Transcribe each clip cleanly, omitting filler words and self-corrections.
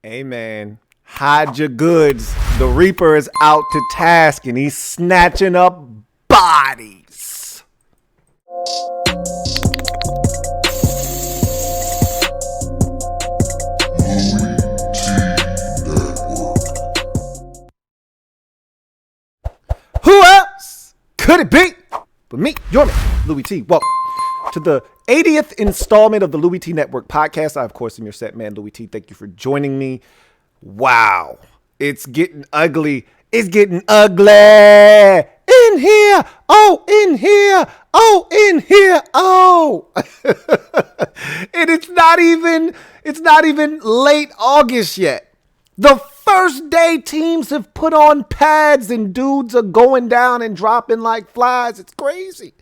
Hey man, hide your goods. The Reaper is out to task and he's snatching up bodies. Who else could it be but me, your man, Louie Tee? Welcome to the 80th installment of the Louie Tee Network podcast. I, of course, am your set man, Louie Tee. Thank you for joining me. Wow, it's getting ugly. It's getting ugly in here. Oh, in here. Oh, in here. Oh. And it's not even late August yet. The first day teams have put on pads and dudes are going down and dropping like flies. It's crazy.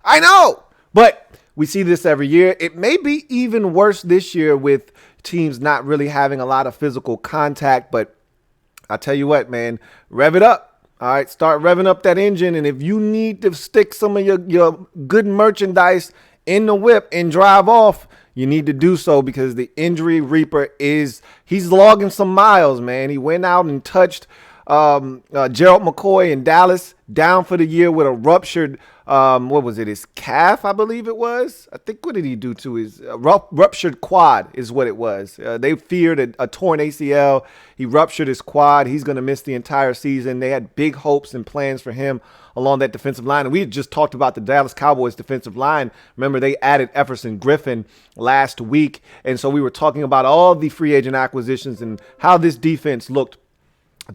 I know, but we see this every year. It may be even worse this year with teams not really having a lot of physical contact, but I tell you what, man, rev it up. All right, start revving up that engine. And if you need to stick some of your good merchandise in the whip and drive off, you need to do so because the injury Reaper he's logging some miles, man. He went out and touched Gerald McCoy in Dallas down for the year with a ruptured, his calf, I believe it was. I think, what did he do to his ruptured quad is what it was. They feared a torn ACL. He ruptured his quad. He's going to miss the entire season. They had big hopes and plans for him along that defensive line. And we had just talked about the Dallas Cowboys defensive line. Remember, they added Everson Griffin last week. And so we were talking about all the free agent acquisitions and how this defense looked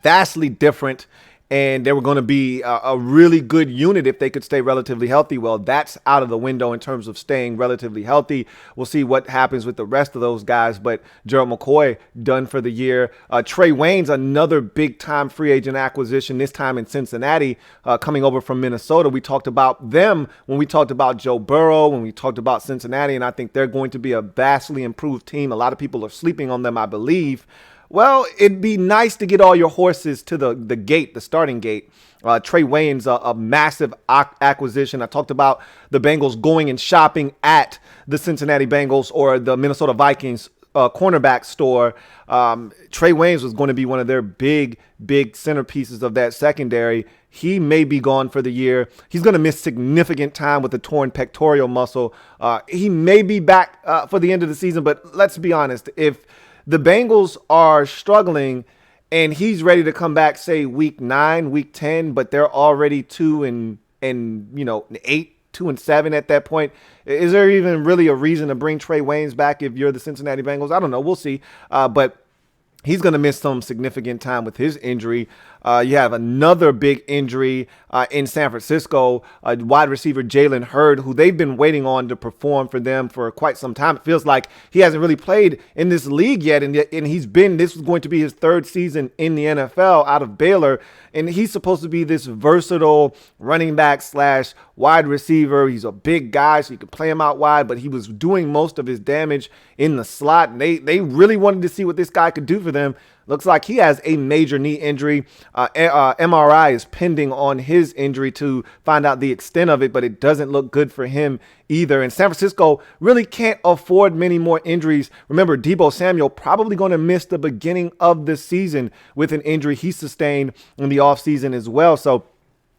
vastly different, and they were going to be a really good unit if they could stay relatively healthy. Well, that's out of the window in terms of staying relatively healthy. We'll see what happens with the rest of those guys, but Gerald McCoy done for the year. Trey Wayne's another big-time free agent acquisition, this time in Cincinnati, coming over from Minnesota. We talked about them when we talked about Joe Burrow, when we talked about Cincinnati, and I think they're going to be a vastly improved team. A lot of people are sleeping on them, I believe. Well, it'd be nice to get all your horses to the gate, the starting gate. Trey Wayne's a massive acquisition. I talked about the Bengals going and shopping at the Cincinnati Bengals or the Minnesota Vikings cornerback store. Trey Wayne's was going to be one of their big centerpieces of that secondary. He may be gone for the year. He's going to miss significant time with the torn pectoral muscle. He may be back for the end of the season, but let's be honest. If the Bengals are struggling and he's ready to come back, say week 9, week 10, but they're already 2-8, 2-7 at that point. Is there even really a reason to bring Trey Waynes back if you're the Cincinnati Bengals? I don't know. We'll see. But he's going to miss some significant time with his injury. You have another big injury in San Francisco, wide receiver Jalen Hurd, who they've been waiting on to perform for them for quite some time. It feels like he hasn't really played in this league yet, and this was going to be his third season in the NFL out of Baylor, and he's supposed to be this versatile running back / wide receiver. He's a big guy, so you can play him out wide, but he was doing most of his damage in the slot, and they really wanted to see what this guy could do for them. Looks like he has a major knee injury. MRI is pending on his injury to find out the extent of it, but it doesn't look good for him either. And San Francisco really can't afford many more injuries. Remember, Deebo Samuel probably going to miss the beginning of the season with an injury he sustained in the offseason as well. So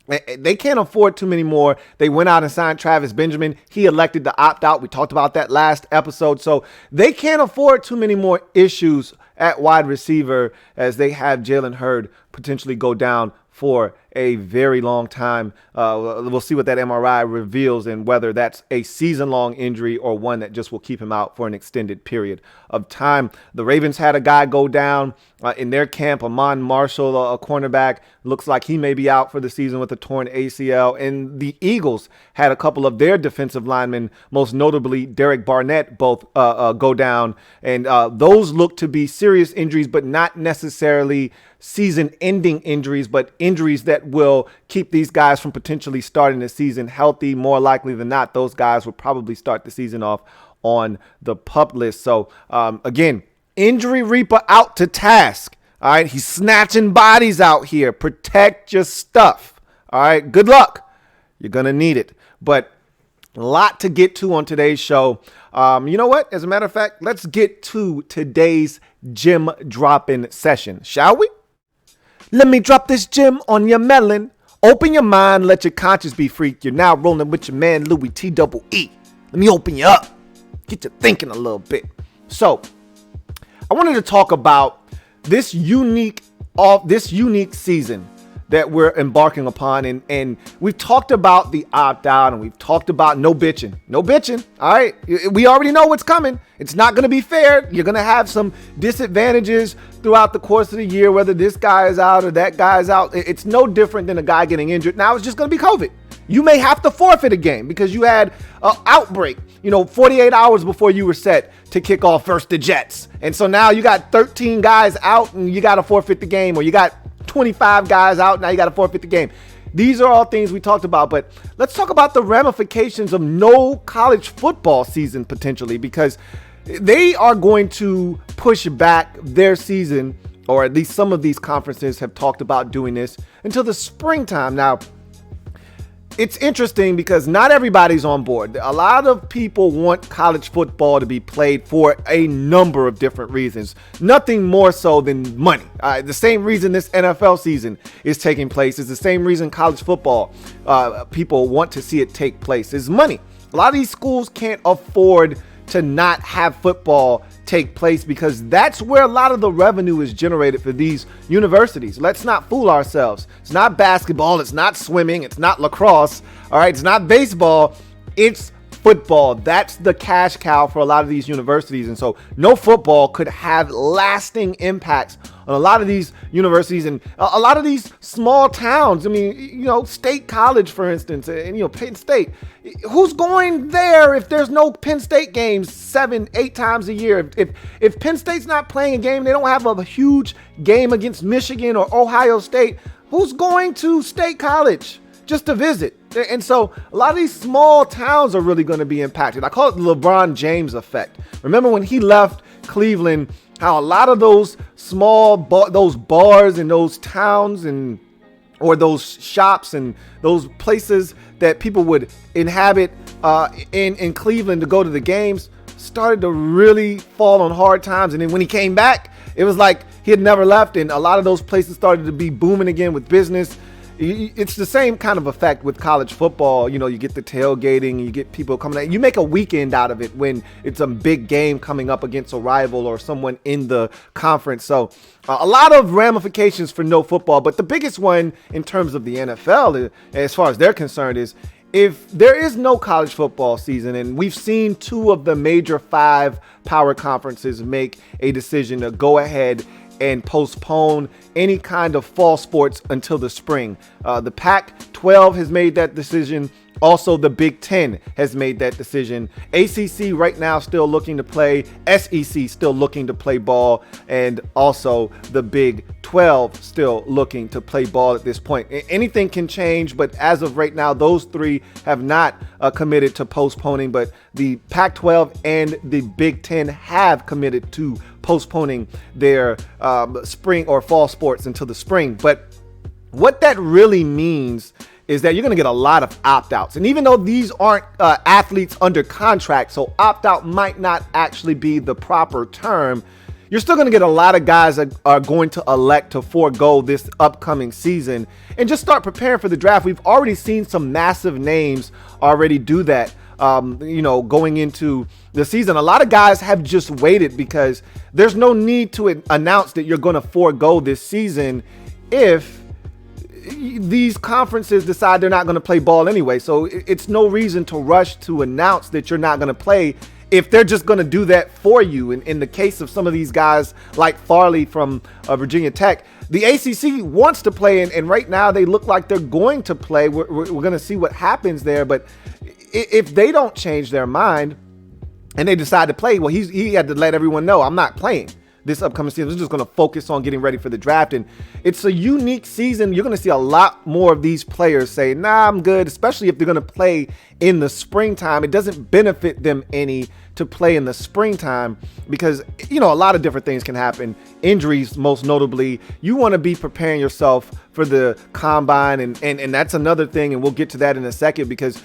they can't afford too many more. They went out and signed Travis Benjamin. He elected to opt out. We talked about that last episode. So they can't afford too many more issues at wide receiver as they have Jalen Hurd potentially go down for a very long time. We'll see what that MRI reveals and whether that's a season-long injury or one that just will keep him out for an extended period of time. The Ravens had a guy go down in their camp, Amon Marshall, a cornerback. Looks like he may be out for the season with a torn ACL. And the Eagles had a couple of their defensive linemen, most notably Derek Barnett, both go down. And those look to be serious injuries, but not necessarily season-ending injuries, but injuries that will keep these guys from potentially starting the season healthy. More likely than not, those guys will probably start the season off on the PUP list. So, again, Injury Reaper out to task. All right, he's snatching bodies out here. Protect your stuff. All right, good luck. You're going to need it. But A lot to get to on today's show. You know what? As a matter of fact, let's get to today's Gem Droppin Session, shall we? Let me drop this gem on your melon. Open your mind, let your conscience be free. You're now rolling with your man, Louie Tee. Let me open you up. Get you thinking a little bit. So, I wanted to talk about this unique season that we're embarking upon. And we've talked about the opt-out, and we've talked about no bitching. No bitching, all right? We already know what's coming. It's not going to be fair. You're going to have some disadvantages throughout the course of the year, whether this guy is out or that guy is out. It's no different than a guy getting injured. Now it's just going to be COVID. You may have to forfeit a game because you had an outbreak, 48 hours before you were set to kick off versus the Jets. And so now you got 13 guys out and you got to forfeit the game, or you got 25 guys out, now you got to forfeit the game. These are all things we talked about, but let's talk about the ramifications of no college football season potentially, because they are going to push back their season, or at least some of these conferences have talked about doing this, until the springtime. Now, it's interesting because not everybody's on board. A lot of people want college football to be played for a number of different reasons. Nothing more so than money. The same reason this NFL season is taking place is the same reason college football people want to see it take place is money. A lot of these schools can't afford to not have football take place because that's where a lot of the revenue is generated for these universities. Let's not fool ourselves. It's not basketball. It's not swimming. It's not lacrosse. All right. It's not baseball. It's football. That's the cash cow for a lot of these universities. And so no football could have lasting impacts on a lot of these universities and a lot of these small towns. I mean, State College, for instance, and, Penn State. Who's going there if there's no Penn State games 7-8 times a year? If Penn State's not playing a game, they don't have a huge game against Michigan or Ohio State. Who's going to State College just to visit? And so a lot of these small towns are really going to be impacted. I call it the LeBron James effect. Remember when he left Cleveland, how a lot of those those bars and those towns or those shops and those places that people would inhabit in Cleveland to go to the games started to really fall on hard times. And then when he came back, it was like he had never left. And a lot of those places started to be booming again with business. It's the same kind of effect with college football. You get the tailgating, you get people coming out. You make a weekend out of it when it's a big game coming up against a rival or someone in the conference. So a lot of ramifications for no football. But the biggest one in terms of the NFL, as far as they're concerned, is if there is no college football season, and we've seen 2 of the major 5 power conferences make a decision to go ahead and postpone any kind of fall sports until the spring. The Pac-12 has made that decision. Also, the Big Ten has made that decision. ACC right now still looking to play. SEC still looking to play ball. And also the Big 12 still looking to play ball at this point. Anything can change, but as of right now, those 3 have not committed to postponing. But the Pac-12 and the Big Ten have committed to postponing their spring or fall sports until the spring. But what that really means is that you're going to get a lot of opt-outs. And even though these aren't athletes under contract, so opt-out might not actually be the proper term, you're still going to get a lot of guys that are going to elect to forego this upcoming season and just start preparing for the draft. We've already seen some massive names already do that, going into the season. A lot of guys have just waited because there's no need to announce that you're going to forego this season if these conferences decide they're not going to play ball anyway. So it's no reason to rush to announce that you're not going to play if they're just going to do that for you. In the case of some of these guys like Farley from Virginia Tech, the ACC wants to play, and right now they look like they're going to play. We're going to see what happens there. But if they don't change their mind and they decide to play, well, he had to let everyone know, I'm not playing this upcoming season. We're just going to focus on getting ready for the draft. And it's a unique season. You're going to see a lot more of these players say, nah, I'm good, especially if they're going to play in the springtime. It doesn't benefit them any to play in the springtime because, a lot of different things can happen. Injuries, most notably. You want to be preparing yourself for the combine. And that's another thing. And we'll get to that in a second because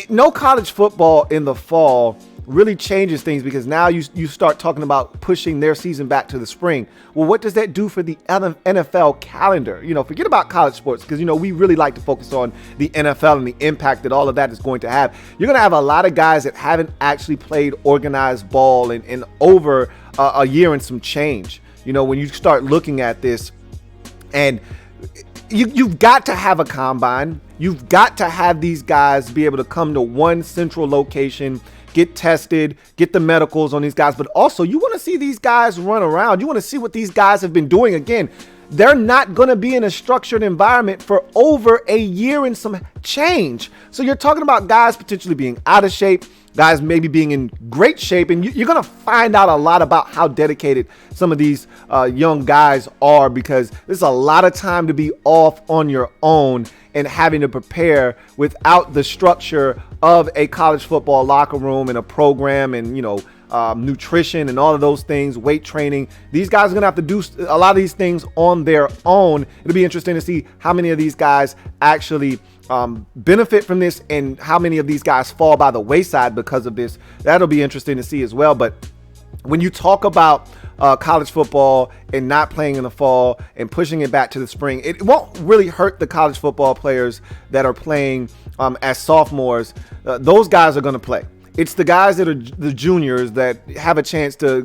no college football in the fall really changes things, because now you start talking about pushing their season back to the spring. Well, what does that do for the NFL calendar? Forget about college sports, because, we really like to focus on the NFL and the impact that all of that is going to have. You're going to have a lot of guys that haven't actually played organized ball in over a year and some change. When you start looking at this, and you've got to have a combine. You've got to have these guys be able to come to one central location, get tested, get the medicals on these guys. But also, you want to see these guys run around. You want to see what these guys have been doing. Again, they're not going to be in a structured environment for over a year and some change. So you're talking about guys potentially being out of shape, guys maybe being in great shape, and you're going to find out a lot about how dedicated some of these young guys are, because there's a lot of time to be off on your own and having to prepare without the structure of a college football locker room and a program and, nutrition and all of those things, weight training. These guys are going to have to do a lot of these things on their own. It'll be interesting to see how many of these guys actually benefit from this and how many of these guys fall by the wayside because of this. That'll be interesting to see as well. But when you talk about college football and not playing in the fall and pushing it back to the spring, it won't really hurt the college football players that are playing as sophomores. Those guys are going to play. It's the guys that are the juniors that have a chance to,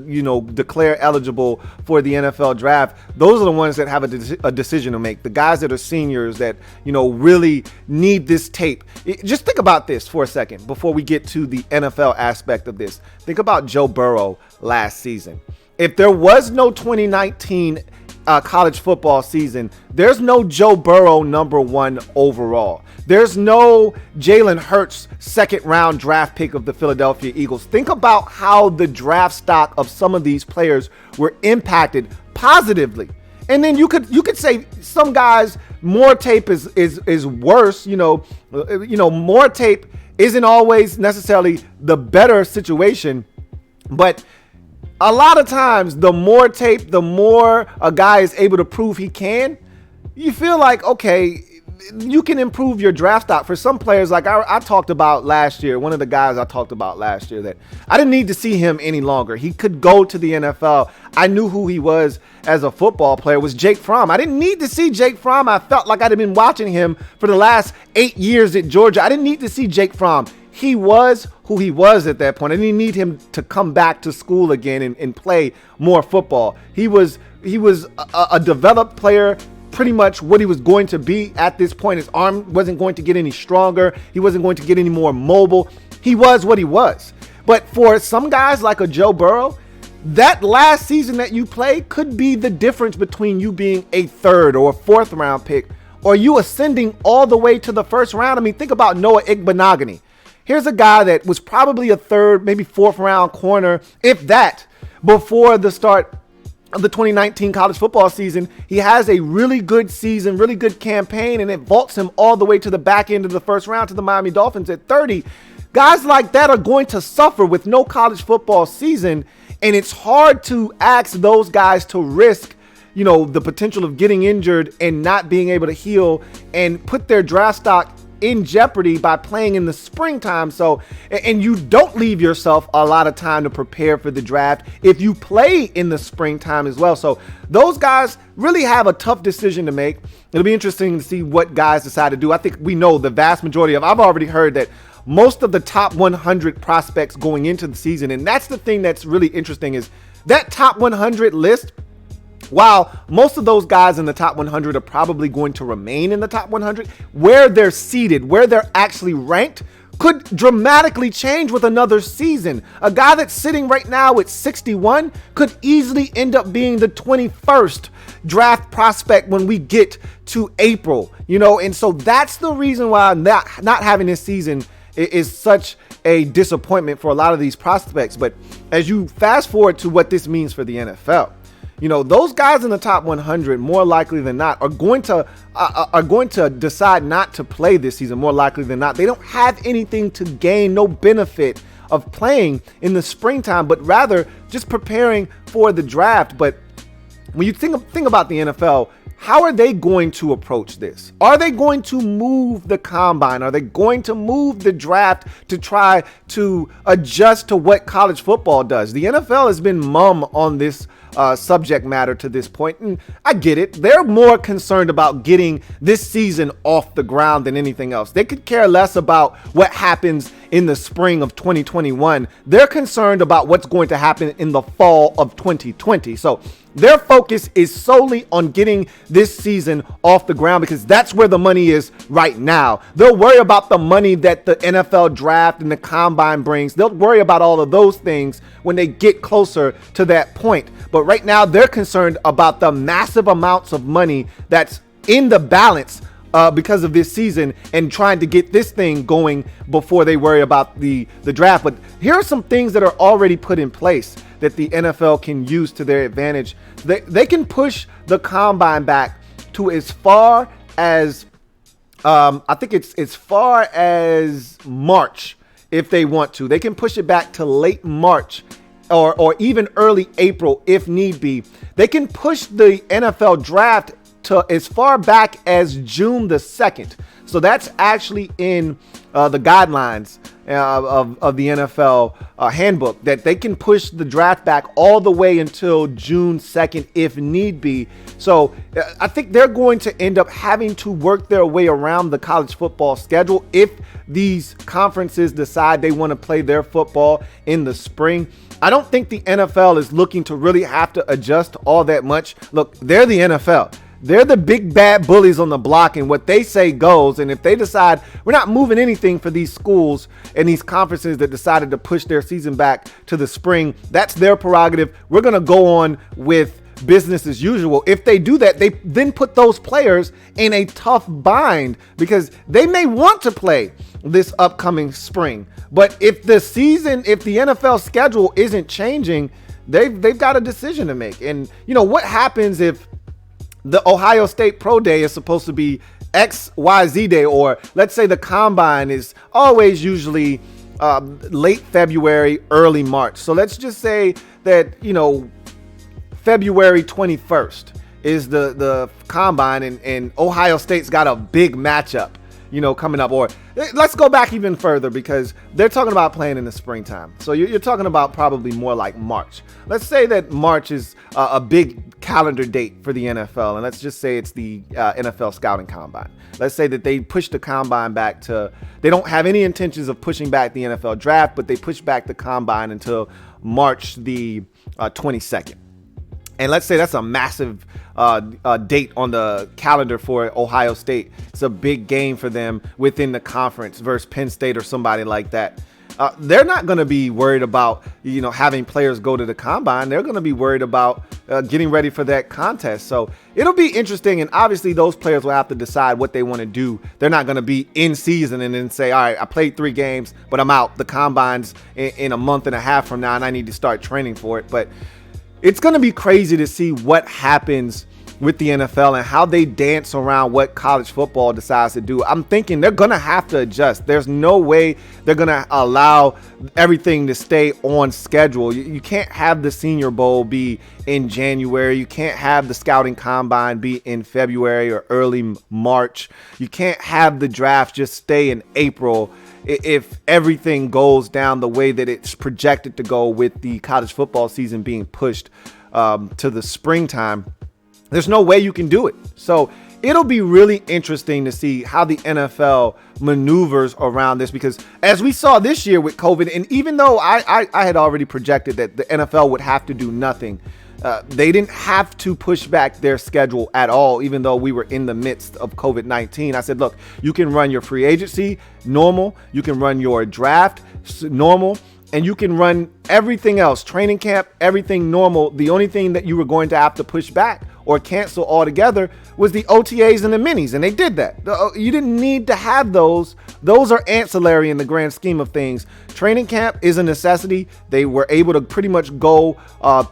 declare eligible for the NFL draft. Those are the ones that have a decision to make. The guys that are seniors that, really need this tape. Just think about this for a second before we get to the NFL aspect of this. Think about Joe Burrow last season. If there was no 2019 college football season, there's no Joe Burrow #1 overall. There's no Jalen Hurts second-round draft pick of the Philadelphia Eagles. Think about how the draft stock of some of these players were impacted positively. And then you could say some guys, more tape is worse. More tape isn't always necessarily the better situation, but a lot of times, the more tape, the more a guy is able to prove he can, you feel like, okay, you can improve your draft stock. For some players, like I talked about last year, one of the guys I talked about last year, that I didn't need to see him any longer. He could go to the NFL. I knew who he was as a football player, was Jake Fromm. I didn't need to see Jake Fromm. I felt like I'd been watching him for the last 8 years at Georgia. I didn't need to see Jake Fromm. He was who he was at that point. I didn't need him to come back to school again and play more football. He was a developed player, pretty much what he was going to be at this point. His arm wasn't going to get any stronger. He wasn't going to get any more mobile. He was what he was. But for some guys like a Joe Burrow, that last season that you played could be the difference between you being a third or a fourth round pick or you ascending all the way to the first round. I mean, think about Noah Igbinoghene. Here's a guy that was probably a third, maybe fourth round corner, if that, before the start of the 2019 college football season. He has a really good season, really good campaign, and it vaults him all the way to the back end of the first round to the Miami Dolphins at 30. Guys like that are going to suffer with no college football season, and it's hard to ask those guys to risk, the potential of getting injured and not being able to heal and put their draft stock in jeopardy by playing in the springtime. So, and you don't leave yourself a lot of time to prepare for the draft if you play in the springtime as well. So those guys really have a tough decision to make. It'll be interesting to see what guys decide to do. I think we know the vast majority I've already heard that most of the top 100 prospects going into the season. And that's the thing that's really interesting, is that top 100 list. While most of those guys in the top 100 are probably going to remain in the top 100, where they're seated, where they're actually ranked, could dramatically change with another season. A guy that's sitting right now at 61 could easily end up being the 21st draft prospect when we get to April, and so that's the reason why not having this season is such a disappointment for a lot of these prospects. But as you fast forward to what this means for the NFL, those guys in the top 100, more likely than not, are going to decide not to play this season. More likely than not, they don't have anything to gain, no benefit of playing in the springtime, but rather just preparing for the draft. But when you think about the NFL, how are they going to approach this? Are they going to move the combine? Are they going to move the draft to try to adjust to what college football does? The NFL has been mum on this subject matter to this point, and I get it. They're more concerned about getting this season off the ground than anything else. They could care less about what happens in the spring of 2021. They're concerned about what's going to happen in the fall of 2020. So their focus is solely on getting this season off the ground because that's where the money is right now. They'll worry about the money that the NFL draft and the combine brings. They'll worry about all of those things when they get closer to that point. But right now, they're concerned about the massive amounts of money that's in the balance because of this season and trying to get this thing going before they worry about the draft. But here are some things that are already put in place that the NFL can use to their advantage. They can push the combine back to as far as I think it's as far as March if they want to. They can push it back to late March or even early April if need be. They can push the NFL draft to as far back as June the 2nd. So that's actually in the guidelines of the NFL handbook, that they can push the draft back all the way until June 2nd if need be. So I think they're going to end up having to work their way around the college football schedule if these conferences decide they want to play their football in the spring. I don't think the NFL is looking to really have to adjust all that much. Look, they're the NFL. They're the big bad bullies on the block, and what they say goes. And if they decide we're not moving anything for these schools and these conferences that decided to push their season back to the spring, that's their prerogative. We're going to go on with business as usual. If they do that, they then put those players in a tough bind because they may want to play this upcoming spring. But if the NFL schedule isn't changing, they've got a decision to make. And what happens if the Ohio State Pro Day is supposed to be XYZ Day, or let's say the combine is always usually late February, early March. So let's just say that, February 21st is the combine and Ohio State's got a big matchup, coming up. Or let's go back even further because they're talking about playing in the springtime. So you're talking about probably more like March. Let's say that March is a big calendar date for the NFL. And let's just say it's the NFL scouting combine. Let's say that they push the combine back they don't have any intentions of pushing back the NFL draft, but they push back the combine until March the 22nd. And let's say that's a massive date on the calendar for Ohio State. It's a big game for them within the conference versus Penn State or somebody like that. They're not going to be worried about, having players go to the combine. They're going to be worried about getting ready for that contest. So it'll be interesting. And obviously those players will have to decide what they want to do. They're not going to be in season and then say, all right, I played 3 games, but I'm out. The combine's in a month and a half from now, and I need to start training for it. But it's going to be crazy to see what happens with the NFL and how they dance around what college football decides to do. I'm thinking they're going to have to adjust. There's no way they're going to allow everything to stay on schedule. You can't have the Senior Bowl be in January. You can't have the scouting combine be in February or early March. You can't have the draft just stay in April if everything goes down the way that it's projected to go with the college football season being pushed to the springtime. There's no way you can do it. So it'll be really interesting to see how the NFL maneuvers around this, because as we saw this year with COVID, and even though I had already projected that the NFL would have to do nothing, they didn't have to push back their schedule at all, even though we were in the midst of COVID-19. I said, look, you can run your free agency normal, you can run your draft normal, and you can run everything else, training camp, everything normal. The only thing that you were going to have to push back or cancel altogether was the OTAs and the minis, and they did that. You didn't need to have those. Those are ancillary in the grand scheme of things. Training camp is a necessity. They were able to pretty much go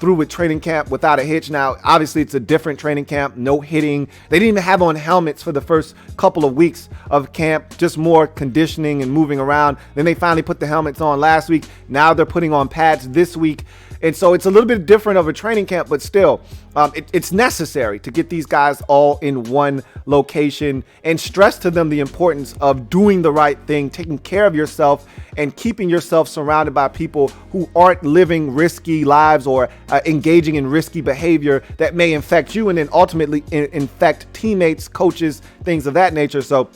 through with training camp without a hitch. Now, obviously, it's a different training camp, no hitting. They didn't even have on helmets for the first couple of weeks of camp, just more conditioning and moving around. Then they finally put the helmets on last week. Now they're putting on pads this week. And so it's a little bit different of a training camp, but still, it's necessary to get these guys all in one location and stress to them the importance of doing the right thing, taking care of yourself, and keeping yourself surrounded by people who aren't living risky lives or engaging in risky behavior that may infect you and then ultimately infect teammates, coaches, things of that nature. So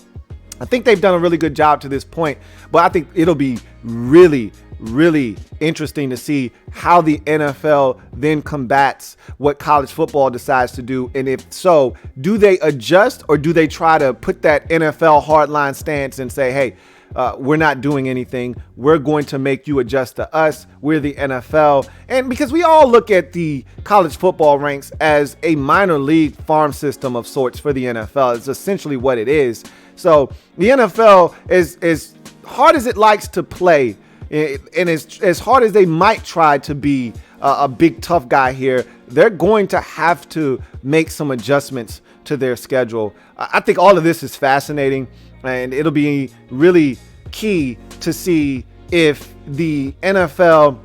I think they've done a really good job to this point, but I think it'll be really interesting to see how the NFL then combats what college football decides to do. And if so, do they adjust or do they try to put that NFL hardline stance and say, hey, we're not doing anything. We're going to make you adjust to us. We're the NFL. And because we all look at the college football ranks as a minor league farm system of sorts for the NFL. It's essentially what it is. So the NFL is as hard as it likes to play, and as hard as they might try to be a big tough guy here, they're going to have to make some adjustments to their schedule. I think all of this is fascinating, and it'll be really key to see if the NFL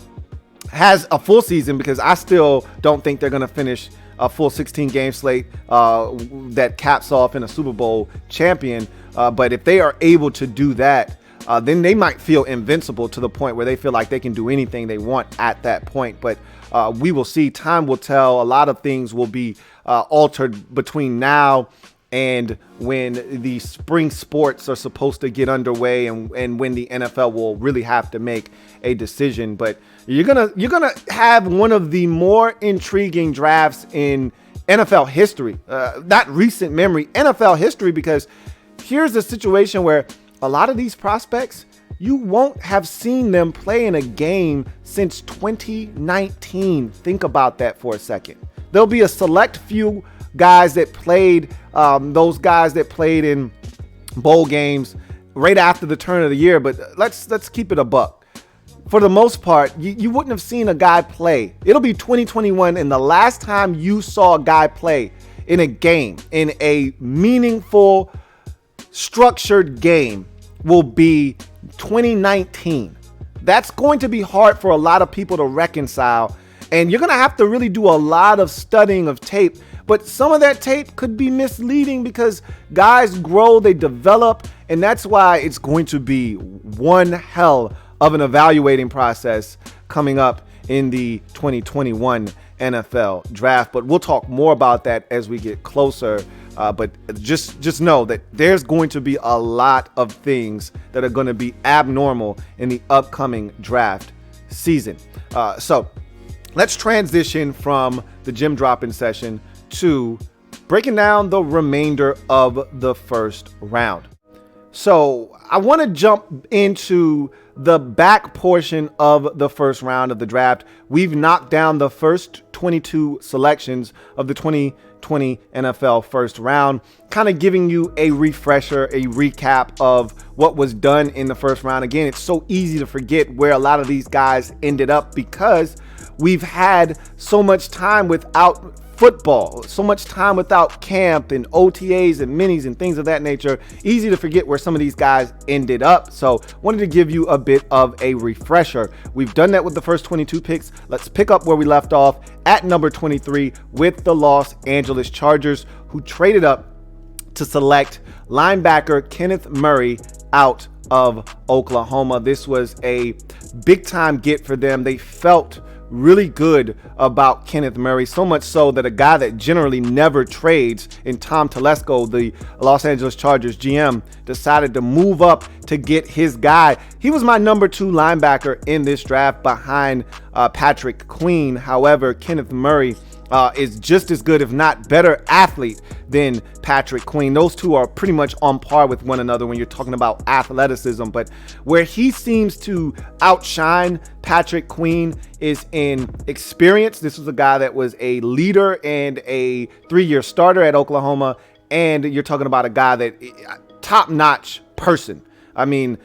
has a full season, because I still don't think they're going to finish a full 16 game slate that caps off in a Super Bowl champion. But if they are able to do that, then they might feel invincible to the point where they feel like they can do anything they want at that point. But we will see. Time will tell. A lot of things will be altered between now and when the spring sports are supposed to get underway, and when the NFL will really have to make a decision. But you're gonna have one of the more intriguing drafts in NFL history, not recent memory, NFL history, because here's a situation where a lot of these prospects, you won't have seen them play in a game since 2019. Think about that for a second. There'll be a select few guys that played, those guys that played in bowl games right after the turn of the year. But let's keep it a buck. For the most part, you wouldn't have seen a guy play. It'll be 2021, and the last time you saw a guy play in a game, in a meaningful, structured game, will be 2019. That's going to be hard for a lot of people to reconcile, and you're going to have to really do a lot of studying of tape. But some of that tape could be misleading because guys grow, they develop, and that's why it's going to be one hell of an evaluating process coming up in the 2021 NFL draft. But we'll talk more about that as we get closer. But just know that there's going to be a lot of things that are going to be abnormal in the upcoming draft season. So let's transition from the Gem Droppin Session to breaking down the remainder of the first round. So I want to jump into the back portion of the first round of the draft. We've knocked down the first 22 selections of the 2020 NFL first round, kind of giving you a refresher, a recap of what was done in the first round. Again, it's so easy to forget where a lot of these guys ended up because we've had so much time without football, so much time without camp and OTAs and minis and things of that nature. Easy to forget where some of these guys ended up. So wanted to give you a bit of a refresher. We've done that with the first 22 picks. Let's pick up where we left off at number 23 with the Los Angeles Chargers, who traded up to select linebacker Kenneth Murray out of Oklahoma. This was a big time get for them. They felt really good about Kenneth Murray, so much so that a guy that generally never trades in Tom Telesco, the Los Angeles Chargers GM, decided to move up to get his guy. He was my number 2 linebacker in this draft behind Patrick Queen. However, Kenneth Murray is just as good, if not better athlete than Patrick Queen. Those two are pretty much on par with one another when you're talking about athleticism. But where he seems to outshine Patrick Queen is in experience. This was a guy that was a leader and a 3-year starter at Oklahoma. And you're talking about a guy that top-notch person. I mean,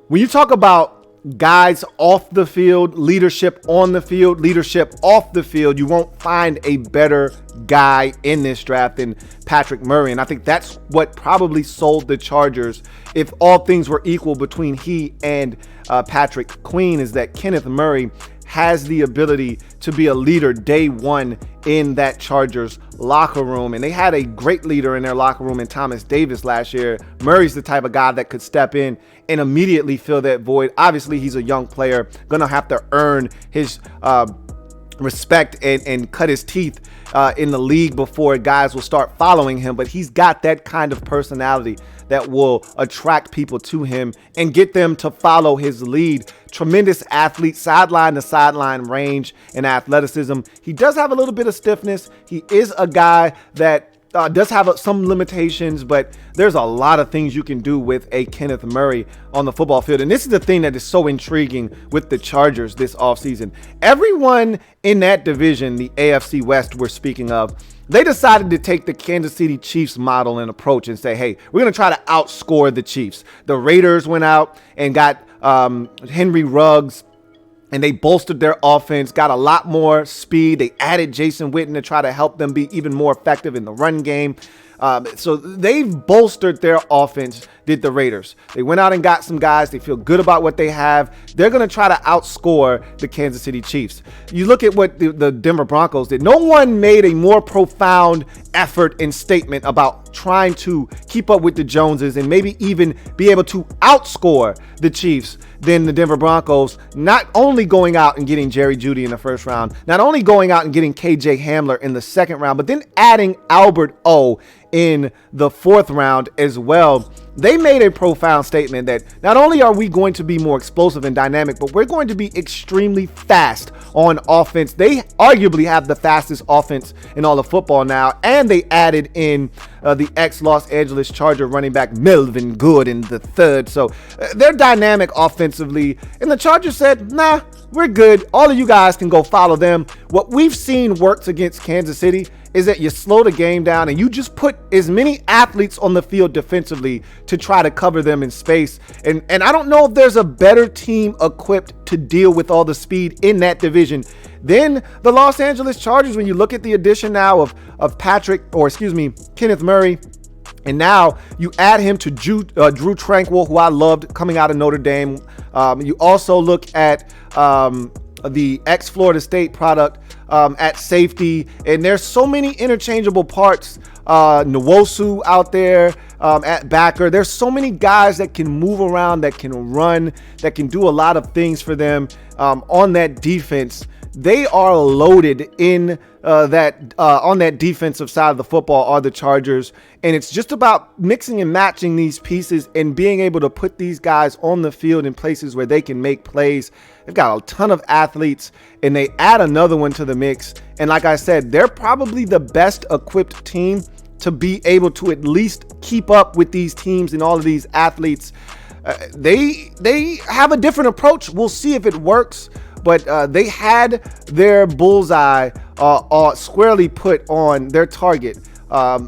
when you talk about guys off the field, leadership on the field, leadership off the field, you won't find a better guy in this draft than Patrick Murray. And I think that's what probably sold the Chargers, if all things were equal between he and Patrick Queen, is that Kenneth Murray has the ability to be a leader day one in that Chargers locker room. And they had a great leader in their locker room in Thomas Davis last year. Murray's the type of guy that could step in and immediately fill that void. Obviously, he's a young player, going to have to earn his respect and cut his teeth in the league before guys will start following him. But he's got that kind of personality that will attract people to him and get them to follow his lead. Tremendous athlete, sideline to sideline range and athleticism. He does have a little bit of stiffness. He is a guy that does have some limitations, but there's a lot of things you can do with a Kenneth Murray on the football field. And this is the thing that is so intriguing with the Chargers this offseason. Everyone in that division, the AFC West we're speaking of, they decided to take the Kansas City Chiefs model and approach and say, hey, we're going to try to outscore the Chiefs. The Raiders went out and got Henry Ruggs, and they bolstered their offense, got a lot more speed. They added Jason Witten to try to help them be even more effective in the run game. So they've bolstered their offense, did the Raiders. They went out and got some guys. They feel good about what they have. They're going to try to outscore the Kansas City Chiefs. You look at what the Denver Broncos did. No one made a more profound effort and statement about trying to keep up with the Joneses and maybe even be able to outscore the Chiefs than the Denver Broncos, not only going out and getting Jerry Jeudy in the first round, not only going out and getting KJ Hamler in the second round, but then adding Albert O in the fourth round as well. They made a profound statement that not only are we going to be more explosive and dynamic, but we're going to be extremely fast on offense. They arguably have the fastest offense in all of football now, and they added in the ex-Los Angeles Charger running back Melvin Gordon the third. So they're dynamic offensively, and the Chargers said, nah, we're good. All of you guys can go follow them. What we've seen works against Kansas City is that you slow the game down and you just put as many athletes on the field defensively to try to cover them in space. And I don't know if there's a better team equipped to deal with all the speed in that division than the Los Angeles Chargers. When you look at the addition now of Kenneth Murray, and now you add him to Drew Tranquill, who I loved coming out of Notre Dame. You also look at the ex-Florida State product at safety, and there's so many interchangeable parts. Nwosu out there at backer. There's so many guys that can move around, that can run, that can do a lot of things for them on that defense. They are loaded in on that defensive side of the football are the Chargers, and it's just about mixing and matching these pieces and being able to put these guys on the field in places where they can make plays. They've got a ton of athletes, and they add another one to the mix. And like I said, they're probably the best equipped team to be able to at least keep up with these teams and all of these athletes. They have a different approach. We'll see if it works. But they had their bullseye squarely put on their target,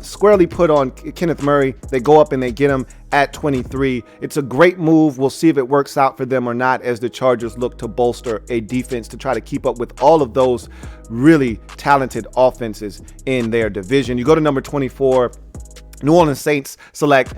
squarely put on Kenneth Murray. They go up and they get him at 23. It's a great move. We'll see if it works out for them or not as the Chargers look to bolster a defense to try to keep up with all of those really talented offenses in their division. You go to number 24. New Orleans Saints select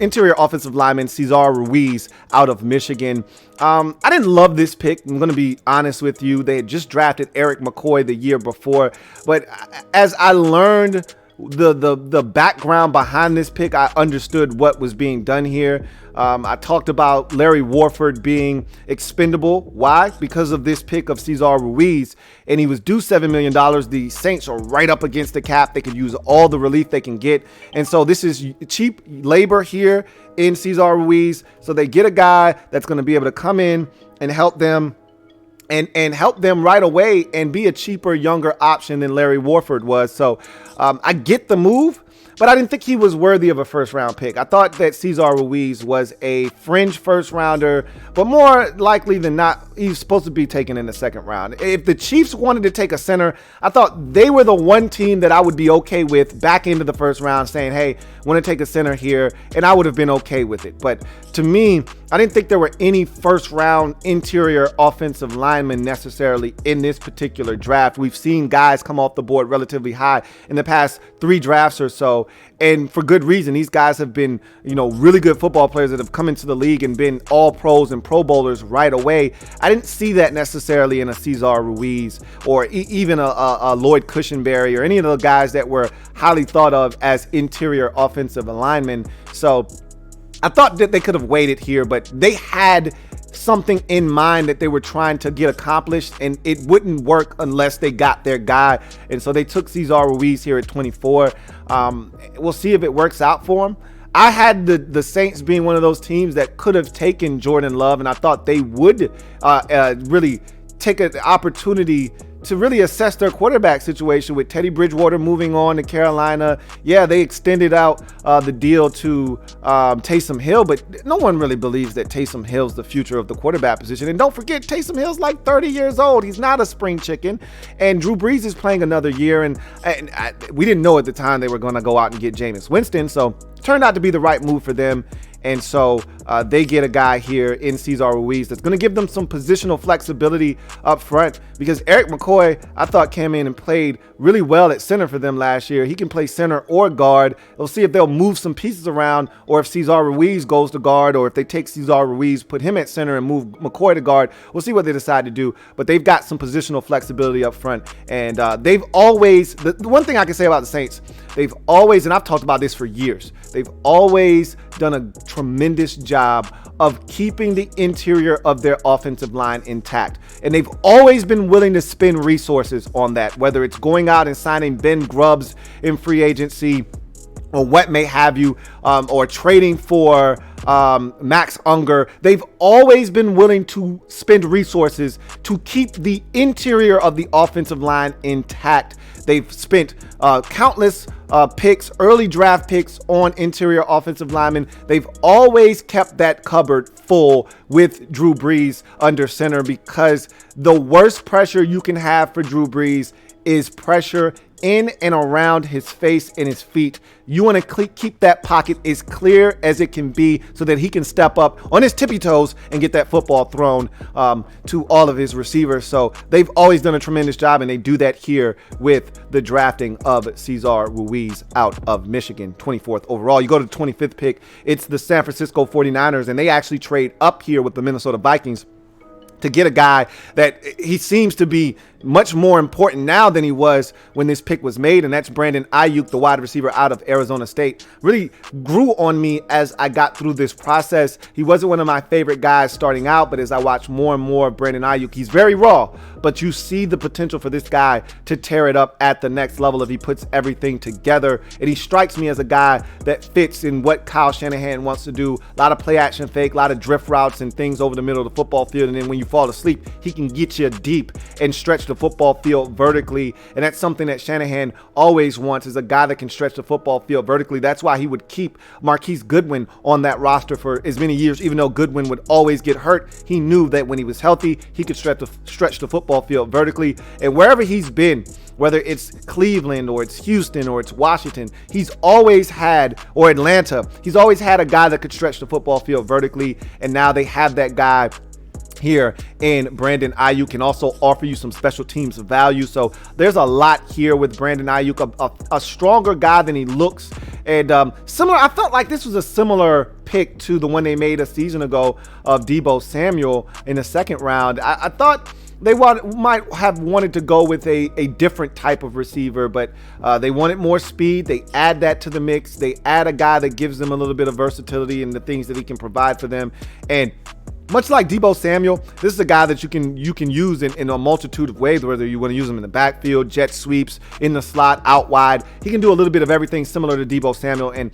interior offensive lineman Cesar Ruiz out of Michigan. I didn't love this pick. I'm going to be honest with you. They had just drafted Eric McCoy the year before, but as I learned the background behind this pick, I understood what was being done here. I talked about Larry Warford being expendable. Why? Because of this pick of Cesar Ruiz, and he was due $7 million. The Saints are right up against the cap. They could use all the relief they can get. And so this is cheap labor here in Cesar Ruiz. So they get a guy that's going to be able to come in and help them and help them right away and be a cheaper, younger option than Larry Warford was. So I get the move, but I didn't think he was worthy of a first-round pick. I thought that Cesar Ruiz was a fringe first-rounder, but more likely than not, he's supposed to be taken in the second round. If the Chiefs wanted to take a center, I thought they were the one team that I would be okay with back into the first round saying, hey, want to take a center here, and I would have been okay with it. But to me, I didn't think there were any first-round interior offensive linemen necessarily in this particular draft. We've seen guys come off the board relatively high in the past 3 drafts or so, and for good reason. These guys have been, really good football players that have come into the league and been all pros and Pro Bowlers right away. I didn't see that necessarily in a Cesar Ruiz or even a Lloyd Cushenberry or any of the guys that were highly thought of as interior offensive linemen. So I thought that they could have waited here, but they had something in mind that they were trying to get accomplished, and it wouldn't work unless they got their guy. And so they took Cesar Ruiz here at 24. We'll see if it works out for him. I had the Saints being one of those teams that could have taken Jordan Love, and I thought they would really take an opportunity to really assess their quarterback situation with Teddy Bridgewater moving on to Carolina. Yeah, they extended out the deal to Taysom Hill, but no one really believes that Taysom Hill's the future of the quarterback position. And don't forget, Taysom Hill's like 30 years old. He's not a spring chicken. And Drew Brees is playing another year. And we didn't know at the time they were going to go out and get Jameis Winston. So it turned out to be the right move for them. And so they get a guy here in Cesar Ruiz that's going to give them some positional flexibility up front, because Eric McCoy, I thought, came in and played really well at center for them last year. He can play center or guard. We'll see if they'll move some pieces around, or if Cesar Ruiz goes to guard, or if they take Cesar Ruiz, put him at center and move McCoy to guard. We'll see what they decide to do, but they've got some positional flexibility up front. And they've always, the one thing I can say about the Saints, they've always, and I've talked about this for years, they've always done a tremendous job of keeping the interior of their offensive line intact. And they've always been willing to spend resources on that, whether it's going out and signing Ben Grubbs in free agency or what may have you, or trading for Max Unger. They've always been willing to spend resources to keep the interior of the offensive line intact. They've spent countless picks, early draft picks on interior offensive linemen. They've always kept that cupboard full with Drew Brees under center, because the worst pressure you can have for Drew Brees is pressure in and around his face and his feet. You want to keep that pocket as clear as it can be so that he can step up on his tippy toes and get that football thrown to all of his receivers. So they've always done a tremendous job, and they do that here with the drafting of Cesar Ruiz out of Michigan, 24th overall. You go to the 25th pick, it's the San Francisco 49ers, and they actually trade up here with the Minnesota Vikings to get a guy that he seems to be much more important now than he was when this pick was made, and that's Brandin Ayuk, the wide receiver out of Arizona State. Really grew on me as I got through this process. He wasn't one of my favorite guys starting out, but as I watch more and more of Brandin Ayuk, he's very raw, but you see the potential for this guy to tear it up at the next level if he puts everything together. And he strikes me as a guy that fits in what Kyle Shanahan wants to do. A lot of play action fake, a lot of drift routes and things over the middle of the football field, and then when you fall asleep, he can get you deep and stretch the football field vertically. And that's something that Shanahan always wants, is a guy that can stretch the football field vertically. That's why he would keep Marquise Goodwin on that roster for as many years. Even though Goodwin would always get hurt, he knew that when he was healthy, he could stretch the football field vertically. And wherever he's been, whether it's Cleveland or it's Houston or it's Washington, he's always had, or Atlanta, he's always had a guy that could stretch the football field vertically. And now they have that guy here in Brandin Ayuk, can also offer you some special teams value. So there's a lot here with Brandin Ayuk, a stronger guy than he looks. And similar, I felt like this was a similar pick to the one they made a season ago of Deebo Samuel in the second round. I thought they might have wanted to go with a different type of receiver, but they wanted more speed. They add that to the mix. They add a guy that gives them a little bit of versatility and the things that he can provide for them. And much like Deebo Samuel, this is a guy that you can use in a multitude of ways, whether you want to use him in the backfield, jet sweeps, in the slot, out wide. He can do a little bit of everything similar to Deebo Samuel. And,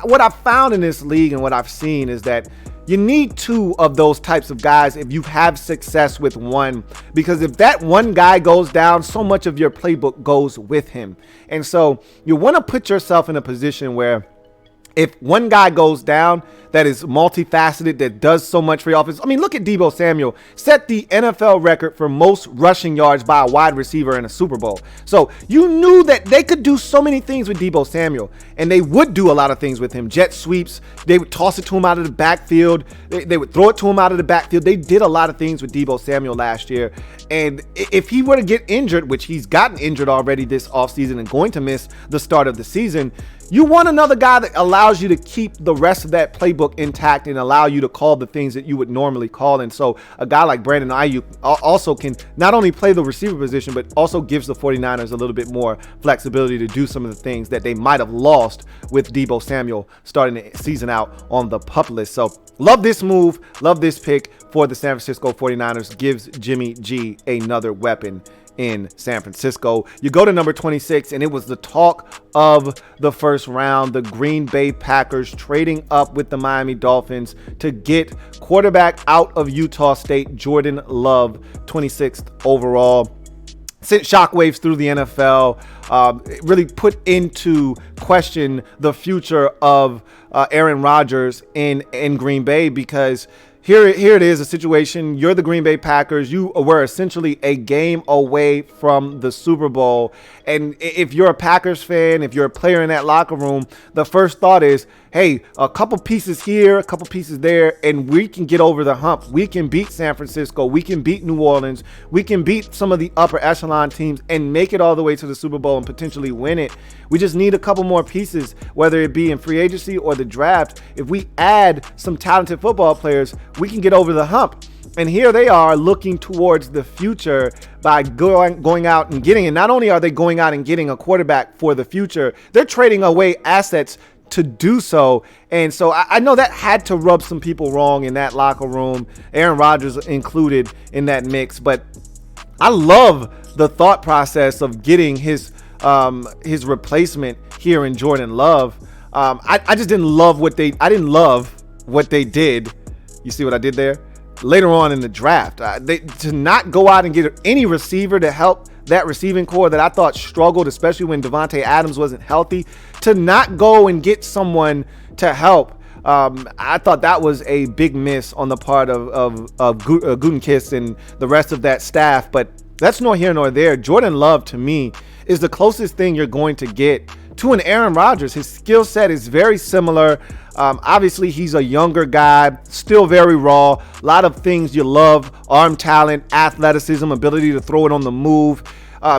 what I've found in this league and what I've seen is that you need two of those types of guys if you have success with one, because if that one guy goes down, so much of your playbook goes with him. And so you want to put yourself in a position where if one guy goes down that is multifaceted, that does so much for your offense. I mean, look at Deebo Samuel, set the NFL record for most rushing yards by a wide receiver in a Super Bowl. So you knew that they could do so many things with Deebo Samuel, and they would do a lot of things with him. Jet sweeps, they would toss it to him out of the backfield. They would throw it to him out of the backfield. They did a lot of things with Deebo Samuel last year. And if he were to get injured, which he's gotten injured already this offseason and going to miss the start of the season, you want another guy that allows you to keep the rest of that playbook intact and allow you to call the things that you would normally call. And so a guy like Brandin Ayuk also can not only play the receiver position, but also gives the 49ers a little bit more flexibility to do some of the things that they might have lost with Deebo Samuel starting the season out on the PUP list. So love this move. Love this pick for the San Francisco 49ers. Gives Jimmy G another weapon in San Francisco. You go to number 26, and it was the talk of the first round. The Green Bay Packers trading up with the Miami Dolphins to get quarterback out of Utah State, Jordan Love, 26th overall. Sent shockwaves through the NFL. It really put into question the future of Aaron Rodgers in Green Bay, because Here it is, a situation. You're the Green Bay Packers. You were essentially a game away from the Super Bowl. And if you're a Packers fan, if you're a player in that locker room, the first thought is, hey, a couple pieces here, a couple pieces there, and we can get over the hump. We can beat San Francisco. We can beat New Orleans. We can beat some of the upper echelon teams and make it all the way to the Super Bowl and potentially win it. We just need a couple more pieces, whether it be in free agency or the draft. If we add some talented football players, we can get over the hump. And here they are looking towards the future by going out and getting, and not only are they going out and getting a quarterback for the future, they're trading away assets to do so. And so I know that had to rub some people wrong in that locker room, Aaron Rodgers included in that mix. But I love the thought process of getting his replacement here in Jordan Love. I just didn't love what they did. You see what I did there? Later on in the draft, to not go out and get any receiver to help that receiving core that I thought struggled, especially when Devontae Adams wasn't healthy, to not go and get someone to help. I thought that was a big miss on the part of Gutekunst and the rest of that staff. But that's nor here nor there. Jordan Love, to me, is the closest thing you're going to get to an Aaron Rodgers. His skill set is very similar. Obviously, he's a younger guy, still very raw. A lot of things you love: arm talent, athleticism, ability to throw it on the move.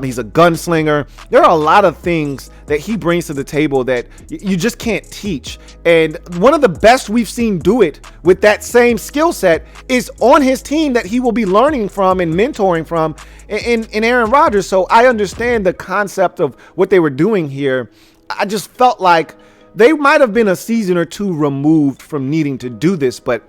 He's a gunslinger. There are a lot of things that he brings to the table that you just can't teach. And one of the best we've seen do it with that same skill set is on his team that he will be learning from and mentoring from in Aaron Rodgers. So I understand the concept of what they were doing here. I just felt like they might have been a season or two removed from needing to do this, but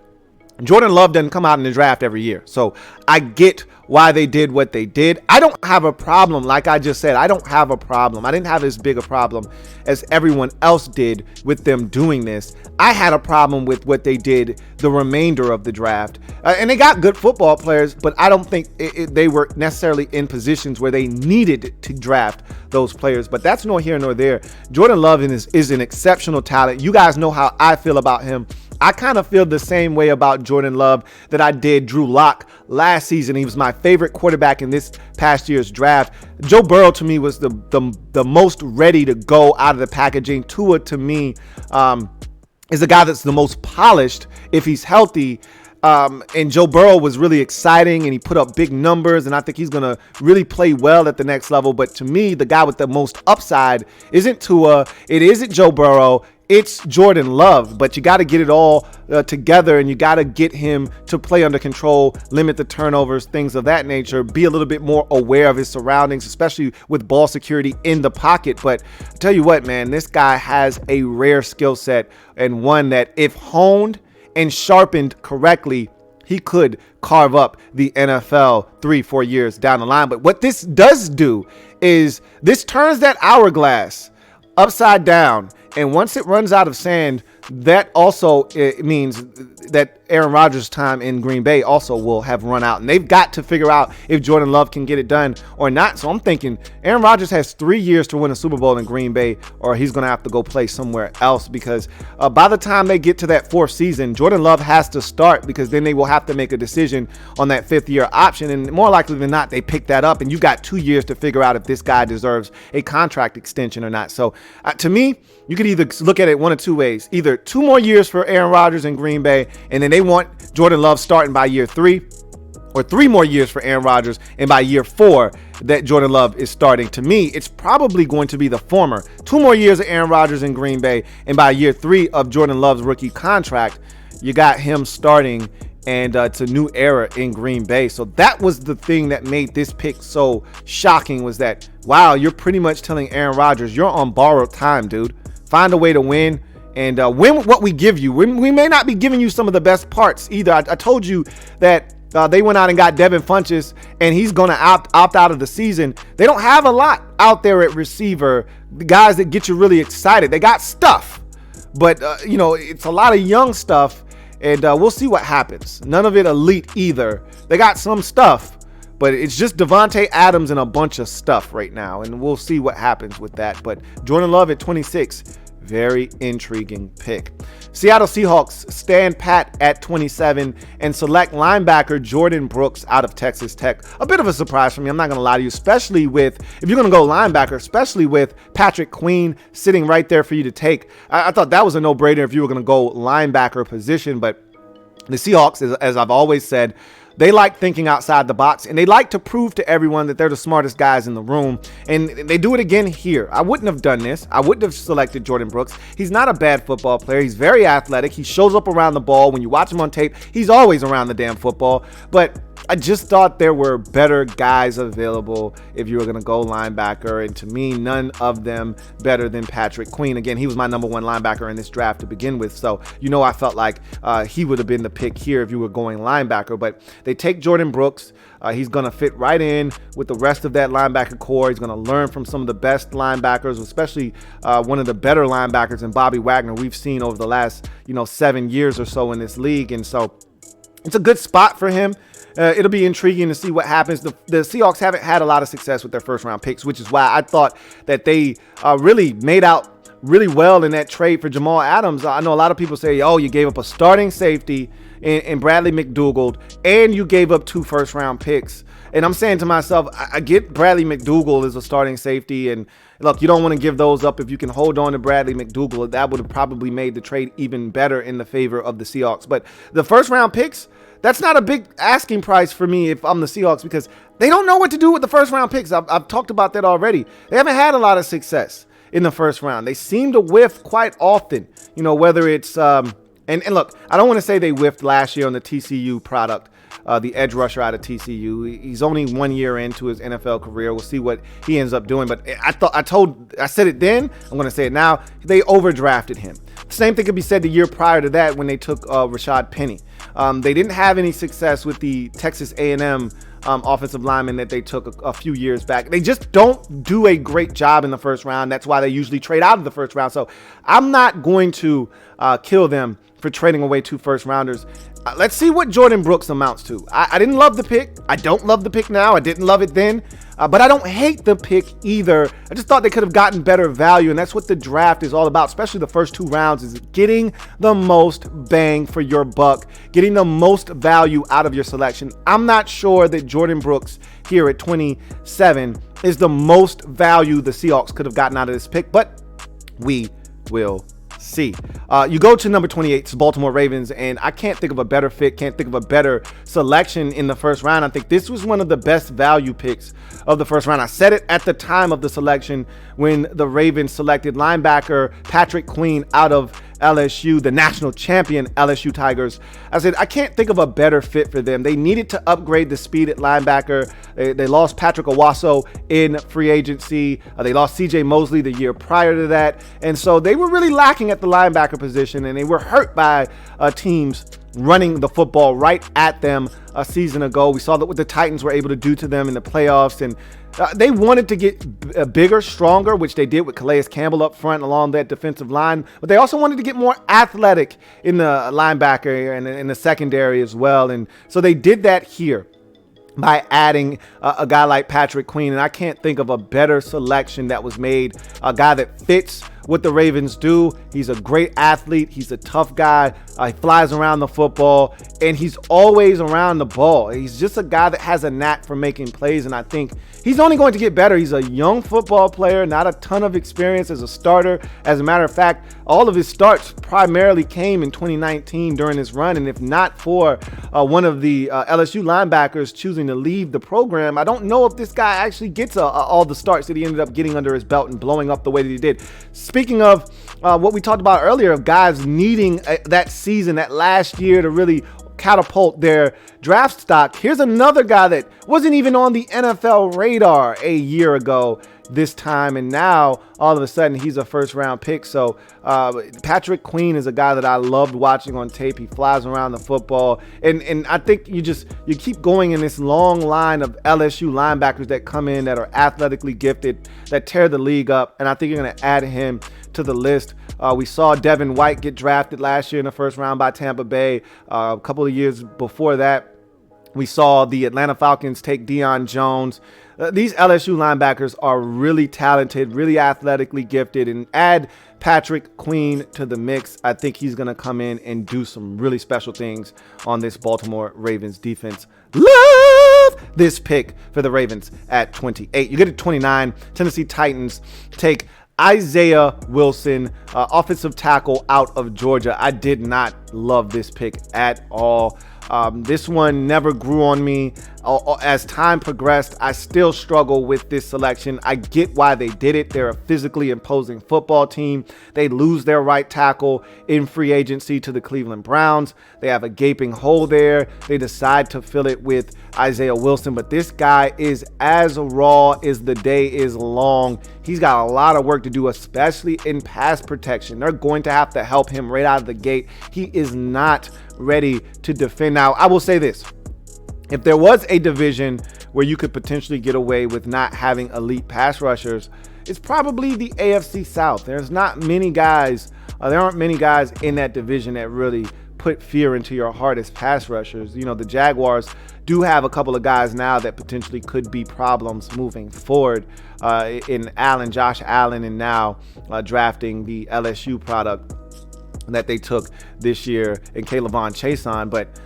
Jordan Love doesn't come out in the draft every year. So I get why they did what they did. I don't have a problem. Like I just said, I don't have a problem. I didn't have as big a problem as everyone else did with them doing this. I had a problem with what they did the remainder of the draft. And they got good football players, but I don't think they were necessarily in positions where they needed to draft those players. But that's nor here nor there. Jordan Love is an exceptional talent. You guys know how I feel about him. I kind of feel the same way about Jordan Love that I did Drew Lock last season. He was my favorite quarterback in this past year's draft. Joe Burrow, to me, was the most ready to go out of the packaging. Tua, to me, is the guy that's the most polished if he's healthy. And Joe Burrow was really exciting, and he put up big numbers, and I think he's going to really play well at the next level. But to me, the guy with the most upside isn't Tua. It isn't Joe Burrow. It's Jordan Love, but you got to get it all together, and you got to get him to play under control, limit the turnovers, things of that nature, be a little bit more aware of his surroundings, especially with ball security in the pocket. But I tell you what, man, this guy has a rare skill set, and one that, if honed and sharpened correctly, he could carve up the NFL 3-4 years down the line. But what this does do is this turns that hourglass upside down. And once it runs out of sand, that also it means that Aaron Rodgers' time in Green Bay also will have run out. And they've got to figure out if Jordan Love can get it done or not. So I'm thinking Aaron Rodgers has 3 years to win a Super Bowl in Green Bay, or he's going to have to go play somewhere else, because by the time they get to that 4th season, Jordan Love has to start, because then they will have to make a decision on that 5th-year option. And more likely than not, they pick that up. And you got 2 years to figure out if this guy deserves a contract extension or not. So to me, you could either look at it one of two ways. Either 2 more years for Aaron Rodgers in Green Bay, and then they want Jordan Love starting by year 3, or 3 more years for Aaron Rodgers, and by year 4 that Jordan Love is starting. To me, it's probably going to be the former. 2 more years of Aaron Rodgers in Green Bay, and by year 3 of Jordan Love's rookie contract, you got him starting, and it's a new era in Green Bay. So that was the thing that made this pick so shocking, was that, wow, you're pretty much telling Aaron Rodgers, you're on borrowed time, dude. Find a way to win, and win what we give you. We may not be giving you some of the best parts either. I told you that they went out and got Devin Funchess, and he's going to opt out of the season. They don't have a lot out there at receiver, the guys that get you really excited. They got stuff, but it's a lot of young stuff, and we'll see what happens. None of it elite either. They got some stuff, but it's just Devontae Adams and a bunch of stuff right now, and we'll see what happens with that. But Jordan Love at 26, very intriguing pick. Seattle Seahawks stand pat at 27 and select linebacker Jordan Brooks out of Texas Tech. A bit of a surprise for me, I'm not going to lie to you, especially with, if you're going to go linebacker, especially with Patrick Queen sitting right there for you to take. I thought that was a no-brainer if you were going to go linebacker position, but the Seahawks, as I've always said, they like thinking outside the box, and they like to prove to everyone that they're the smartest guys in the room, and they do it again here. I wouldn't have done this. I wouldn't have selected Jordan Brooks. He's not a bad football player. He's very athletic. He shows up around the ball. When you watch him on tape, he's always around the damn football. But I just thought there were better guys available if you were going to go linebacker, and to me, none of them better than Patrick Queen. Again, he was my number 1 linebacker in this draft to begin with, so I felt like he would have been the pick here if you were going linebacker. But they take Jordan Brooks. He's going to fit right in with the rest of that linebacker core. He's going to learn from some of the best linebackers, especially one of the better linebackers in Bobby Wagner we've seen over the last 7 years or so in this league. And so it's a good spot for him. It'll be intriguing to see what happens. The Seahawks haven't had a lot of success with their first-round picks, which is why I thought that they really made out really well in that trade for Jamal Adams. I know a lot of people say, oh, you gave up a starting safety in Bradley McDougald, and you gave up 2 first-round picks. And I'm saying to myself, I get Bradley McDougald as a starting safety, and look, you don't want to give those up. If you can hold on to Bradley McDougald, that would have probably made the trade even better in the favor of the Seahawks. But the first-round picks, that's not a big asking price for me if I'm the Seahawks, because they don't know what to do with the first-round picks. I've talked about that already. They haven't had a lot of success in the first round. They seem to whiff quite often, whether it's and look, I don't want to say they whiffed last year on the TCU product, the edge rusher out of TCU. He's only 1 year into his NFL career. We'll see what he ends up doing. But I said it then, I'm going to say it now. They overdrafted him. Same thing could be said the year prior to that when they took Rashad Penny. They didn't have any success with the Texas A&M offensive lineman that they took a few years back. They just don't do a great job in the first round. That's why they usually trade out of the first round. So I'm not going to kill them for trading away 2 first-rounders. Let's see what Jordan Brooks amounts to. I didn't love the pick. I don't love the pick now. I didn't love it then. But I don't hate the pick either. I just thought they could have gotten better value, and that's what the draft is all about, especially the first 2 rounds, is getting the most bang for your buck, getting the most value out of your selection. I'm not sure that Jordan Brooks here at 27 is the most value the Seahawks could have gotten out of this pick, but we will see. You go to number 28, it's Baltimore Ravens, and I can't think of a better fit, can't think of a better selection in the first round. I think this was one of the best value picks of the first round. I said it at the time of the selection when the Ravens selected linebacker Patrick Queen out of LSU, the national champion LSU Tigers. I said, I can't think of a better fit for them. They needed to upgrade the speed at linebacker. They lost Patrick Owasso in free agency. They lost CJ Mosley the year prior to that. And so they were really lacking at the linebacker position, and they were hurt by teams running the football right at them a season ago. We saw that what the Titans were able to do to them in the playoffs, and they wanted to get bigger, stronger, which they did with Calais Campbell up front along that defensive line. But they also wanted to get more athletic in the linebacker and in the secondary as well. And so they did that here by adding a guy like Patrick Queen. And I can't think of a better selection that was made, a guy that fits what the Ravens do. He's a great athlete. He's a tough guy. He flies around the football, and he's always around the ball. He's just a guy that has a knack for making plays, and I think he's only going to get better. He's a young football player, not a ton of experience as a starter. As a matter of fact, all of his starts primarily came in 2019 during his run, and if not for one of the LSU linebackers choosing to leave the program, I don't know if this guy actually gets all the starts that he ended up getting under his belt and blowing up the way that he did. Speaking of what we talked about earlier, of guys needing that season, that last year to really catapult their draft stock, here's another guy that wasn't even on the NFL radar a year ago this time, and now all of a sudden he's a first-round pick. So Patrick Queen is a guy that I loved watching on tape. He flies around the football, and I think you keep going in this long line of LSU linebackers that come in that are athletically gifted, that tear the league up, and I think you're going to add him to the list. We saw Devin White get drafted last year in the first round by Tampa Bay. A couple of years before that, we saw the Atlanta Falcons take Deion Jones. These LSU linebackers are really talented, really athletically gifted, and add Patrick Queen to the mix. I think he's going to come in and do some really special things on this Baltimore Ravens defense. Love this pick for the Ravens at 28. You get to 29. Tennessee Titans take Isaiah Wilson, offensive tackle out of Georgia. I did not love this pick at all. This one never grew on me. As time progressed, I still struggle with this selection. I get why they did it. They're a physically imposing football team. They lose their right tackle in free agency to the Cleveland Browns. They have a gaping hole there. They decide to fill it with Isaiah Wilson, but this guy is as raw as the day is long. He's got a lot of work to do, especially in pass protection. They're going to have to help him right out of the gate. He is not ready to defend. Now, I will say this. If there was a division where you could potentially get away with not having elite pass rushers, it's probably the AFC South. There's not many guys, there aren't many guys in that division that really put fear into your heart as pass rushers. You know, the Jaguars do have a couple of guys now that potentially could be problems moving forward in Josh Allen, and now drafting the LSU product that they took this year in Kayvon Chason. But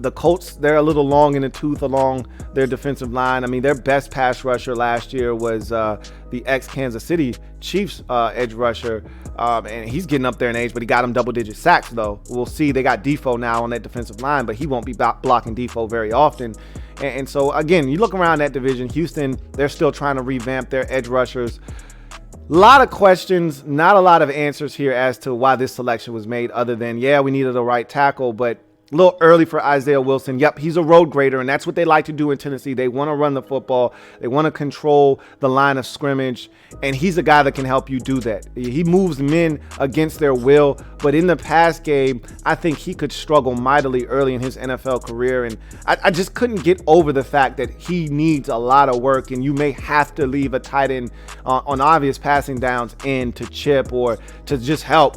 the Colts, they're a little long in the tooth along their defensive line. I mean, their best pass rusher last year was the ex-Kansas City Chiefs edge rusher, and he's getting up there in age, but he got him double-digit sacks, though. We'll see. They got Defoe now on that defensive line, but he won't be blocking Defoe very often. And so, again, you look around that division, Houston, they're still trying to revamp their edge rushers. A lot of questions, not a lot of answers here as to why this selection was made, other than, yeah, we needed a right tackle, but a little early for Isaiah Wilson. Yep, he's a road grader, and that's what they like to do in Tennessee. They want to run the football. They want to control the line of scrimmage, and he's a guy that can help you do that. He moves men against their will, but in the pass game, I think he could struggle mightily early in his NFL career, and I just couldn't get over the fact that he needs a lot of work, and you may have to leave a tight end on obvious passing downs in to chip or to just help.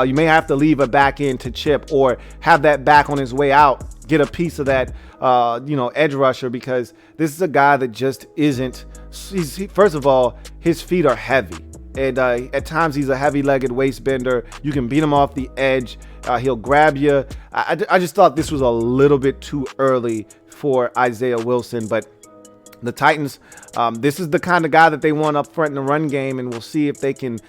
You may have to leave a back end to chip or have that back on his way out, get a piece of that, edge rusher, because this is a guy that just isn't. First of all, his feet are heavy. And at times he's a heavy-legged waist bender. You can beat him off the edge. He'll grab you. I just thought this was a little bit too early for Isaiah Wilson, but the Titans, this is the kind of guy that they want up front in the run game, and we'll see if they can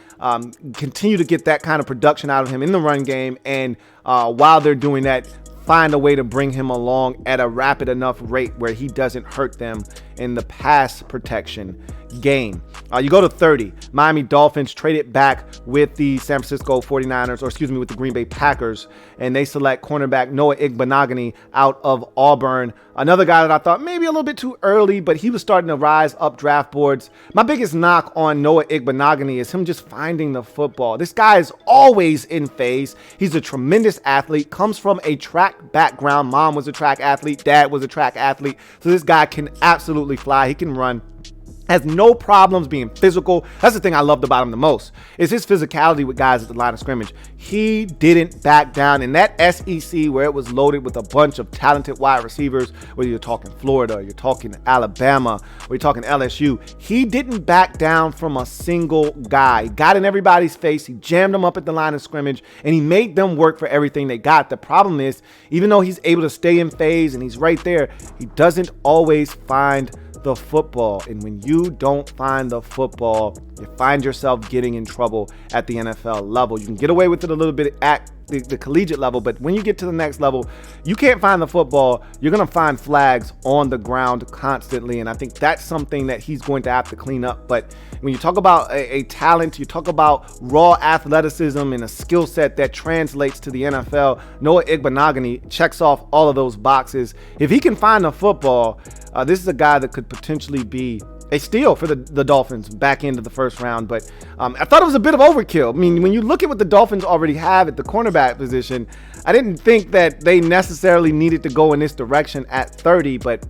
continue to get that kind of production out of him in the run game, and while they're doing that, find a way to bring him along at a rapid enough rate where he doesn't hurt them in the pass protection game. You go to 30. Miami Dolphins traded back with the San Francisco 49ers, with the Green Bay Packers, and they select cornerback Noah Igbinoghene out of Auburn. Another guy that I thought maybe a little bit too early, but he was starting to rise up draft boards. My biggest knock on Noah Igbinoghene is him just finding the football. This guy is always in phase. He's a tremendous athlete, comes from a track background. Mom was a track athlete, dad was a track athlete. So this guy can absolutely fly. He can run. Has no problems being physical. That's the thing I loved about him the most, is his physicality with guys at the line of scrimmage. He didn't back down in that SEC where it was loaded with a bunch of talented wide receivers, whether you're talking Florida, you're talking Alabama, or you're talking LSU. He didn't back down from a single guy. He got in everybody's face. He jammed them up at the line of scrimmage, and he made them work for everything they got. The problem is, even though he's able to stay in phase and he's right there, he doesn't always find the football. And when you don't find the football, you find yourself getting in trouble at the NFL level. You can get away with it a little bit at the collegiate level, but when you get to the next level, you can't find the football. You're going to find flags on the ground constantly, and I think that's something that he's going to have to clean up. But when you talk about a talent, you talk about raw athleticism and a skill set that translates to the NFL, Noah Igbinoghene checks off all of those boxes. If he can find the football, this is a guy that could potentially be a steal for the Dolphins back into the first round. But I thought it was a bit of overkill. I mean, when you look at what the Dolphins already have at the cornerback position, I didn't think that they necessarily needed to go in this direction at 30, but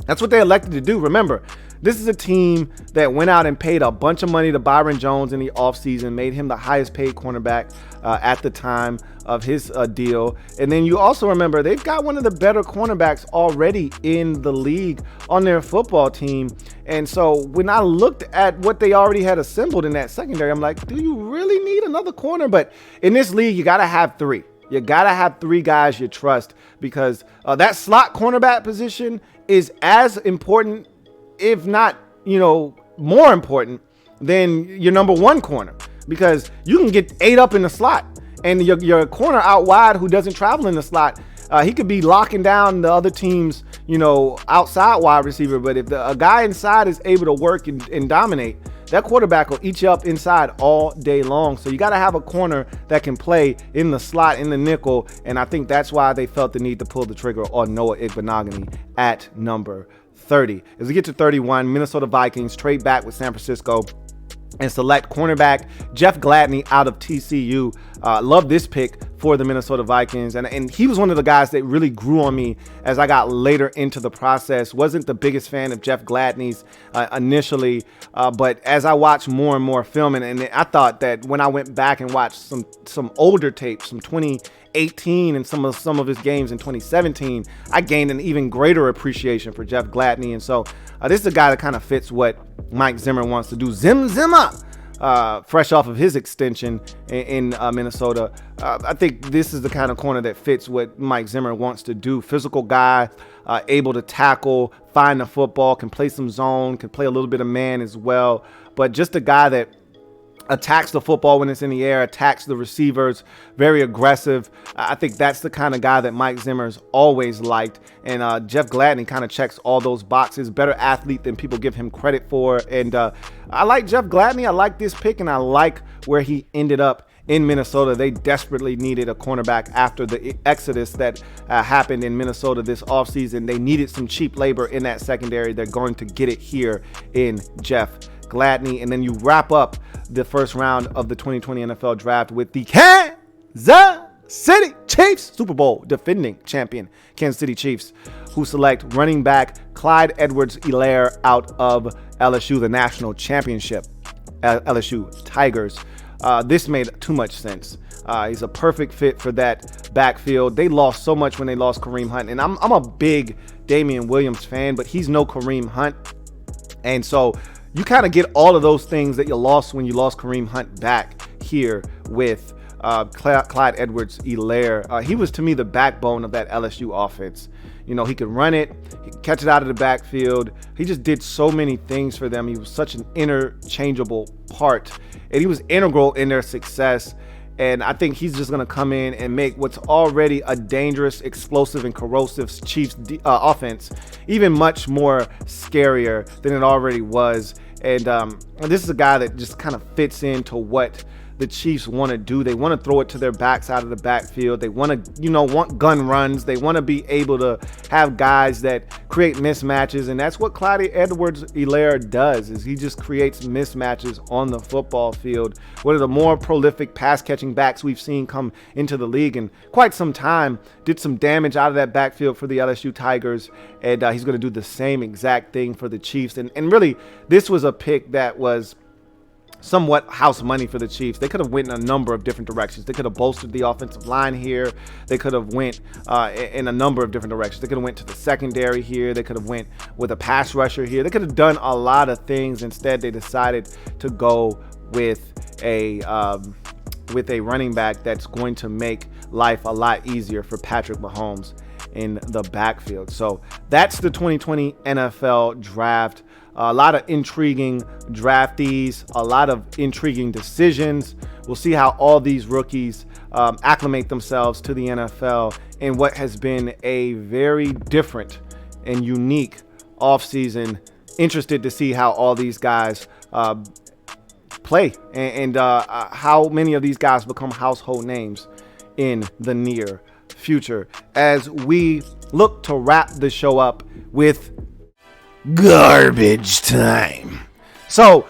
that's what they elected to do. Remember, this is a team that went out and paid a bunch of money to Byron Jones in the offseason, made him the highest paid cornerback at the time of his deal. And then you also remember they've got one of the better cornerbacks already in the league on their football team. And so when I looked at what they already had assembled in that secondary, I'm like, do you really need another corner? But in this league, you got to have three. You got to have three guys you trust, because that slot cornerback position is as important, if not, more important than your number one corner, because you can get 8 up in the slot, and your corner out wide who doesn't travel in the slot, he could be locking down the other team's, outside wide receiver. But if a guy inside is able to work and dominate, that quarterback will eat you up inside all day long. So you got to have a corner that can play in the slot, in the nickel, and I think that's why they felt the need to pull the trigger on Noah Igbinoghene at number 30. As we get to 31, Minnesota Vikings trade back with San Francisco and select cornerback Jeff Gladney out of TCU. Love this pick for the Minnesota Vikings. And he was one of the guys that really grew on me as I got later into the process. Wasn't the biggest fan of Jeff Gladney's initially, but as I watched more and more film, and I thought that when I went back and watched some older tapes from 2018 and some of his games in 2017, I gained an even greater appreciation for Jeff Gladney. And so this is a guy that kind of fits what Mike Zimmer wants to do. Zimmer, fresh off of his extension in Minnesota. I think this is the kind of corner that fits what Mike Zimmer wants to do. Physical guy, able to tackle, find the football, can play some zone, can play a little bit of man as well. But just a guy that attacks the football when it's in the air, attacks the receivers, very aggressive. I think that's the kind of guy that Mike Zimmer's always liked. And Jeff Gladney kind of checks all those boxes. Better athlete than people give him credit for. And I like Jeff Gladney. I like this pick, and I like where he ended up in Minnesota. They desperately needed a cornerback after the exodus that happened in Minnesota this offseason. They needed some cheap labor in that secondary. They're going to get it here in Jeff Gladney. And then you wrap up the first round of the 2020 NFL Draft with the Kansas City Chiefs, Super Bowl defending champion Kansas City Chiefs, who select running back Clyde EdwardsHelaire out of LSU, the national championship LSU Tigers. This made too much sense. He's a perfect fit for that backfield. They lost so much when they lost Kareem Hunt, and I'm a big Damian Williams fan, but he's no Kareem Hunt. And so you kind of get all of those things that you lost when you lost Kareem Hunt back here with Clyde EdwardsHelaire. He was, to me, the backbone of that LSU offense. He could run it, he could catch it out of the backfield. He just did so many things for them. He was such an interchangeable part, and he was integral in their success. And I think he's just going to come in and make what's already a dangerous, explosive, and corrosive Chiefs offense even much more scarier than it already was. And this is a guy that just kind of fits into what the Chiefs want to do. They want to throw it to their backs out of the backfield. They want to, want gun runs. They want to be able to have guys that create mismatches. And that's what Clyde EdwardsHelaire does, is he just creates mismatches on the football field. One of the more prolific pass catching backs we've seen come into the league in quite some time. Did some damage out of that backfield for the LSU Tigers. And he's going to do the same exact thing for the Chiefs. And really, this was a pick that was somewhat house money for the Chiefs. They could have went in a number of different directions. They could have bolstered the offensive line here. They could have went in a number of different directions. They could have went to the secondary here. They could have went with a pass rusher here. They could have done a lot of things. Instead, they decided to go with a running back that's going to make life a lot easier for Patrick Mahomes in the backfield. So that's the 2020 NFL draft. A lot of intriguing draftees, a lot of intriguing decisions. We'll see how all these rookies acclimate themselves to the NFL in what has been a very different and unique offseason. Interested to see how all these guys play and how many of these guys become household names in the near future as we look to wrap the show up with garbage time. So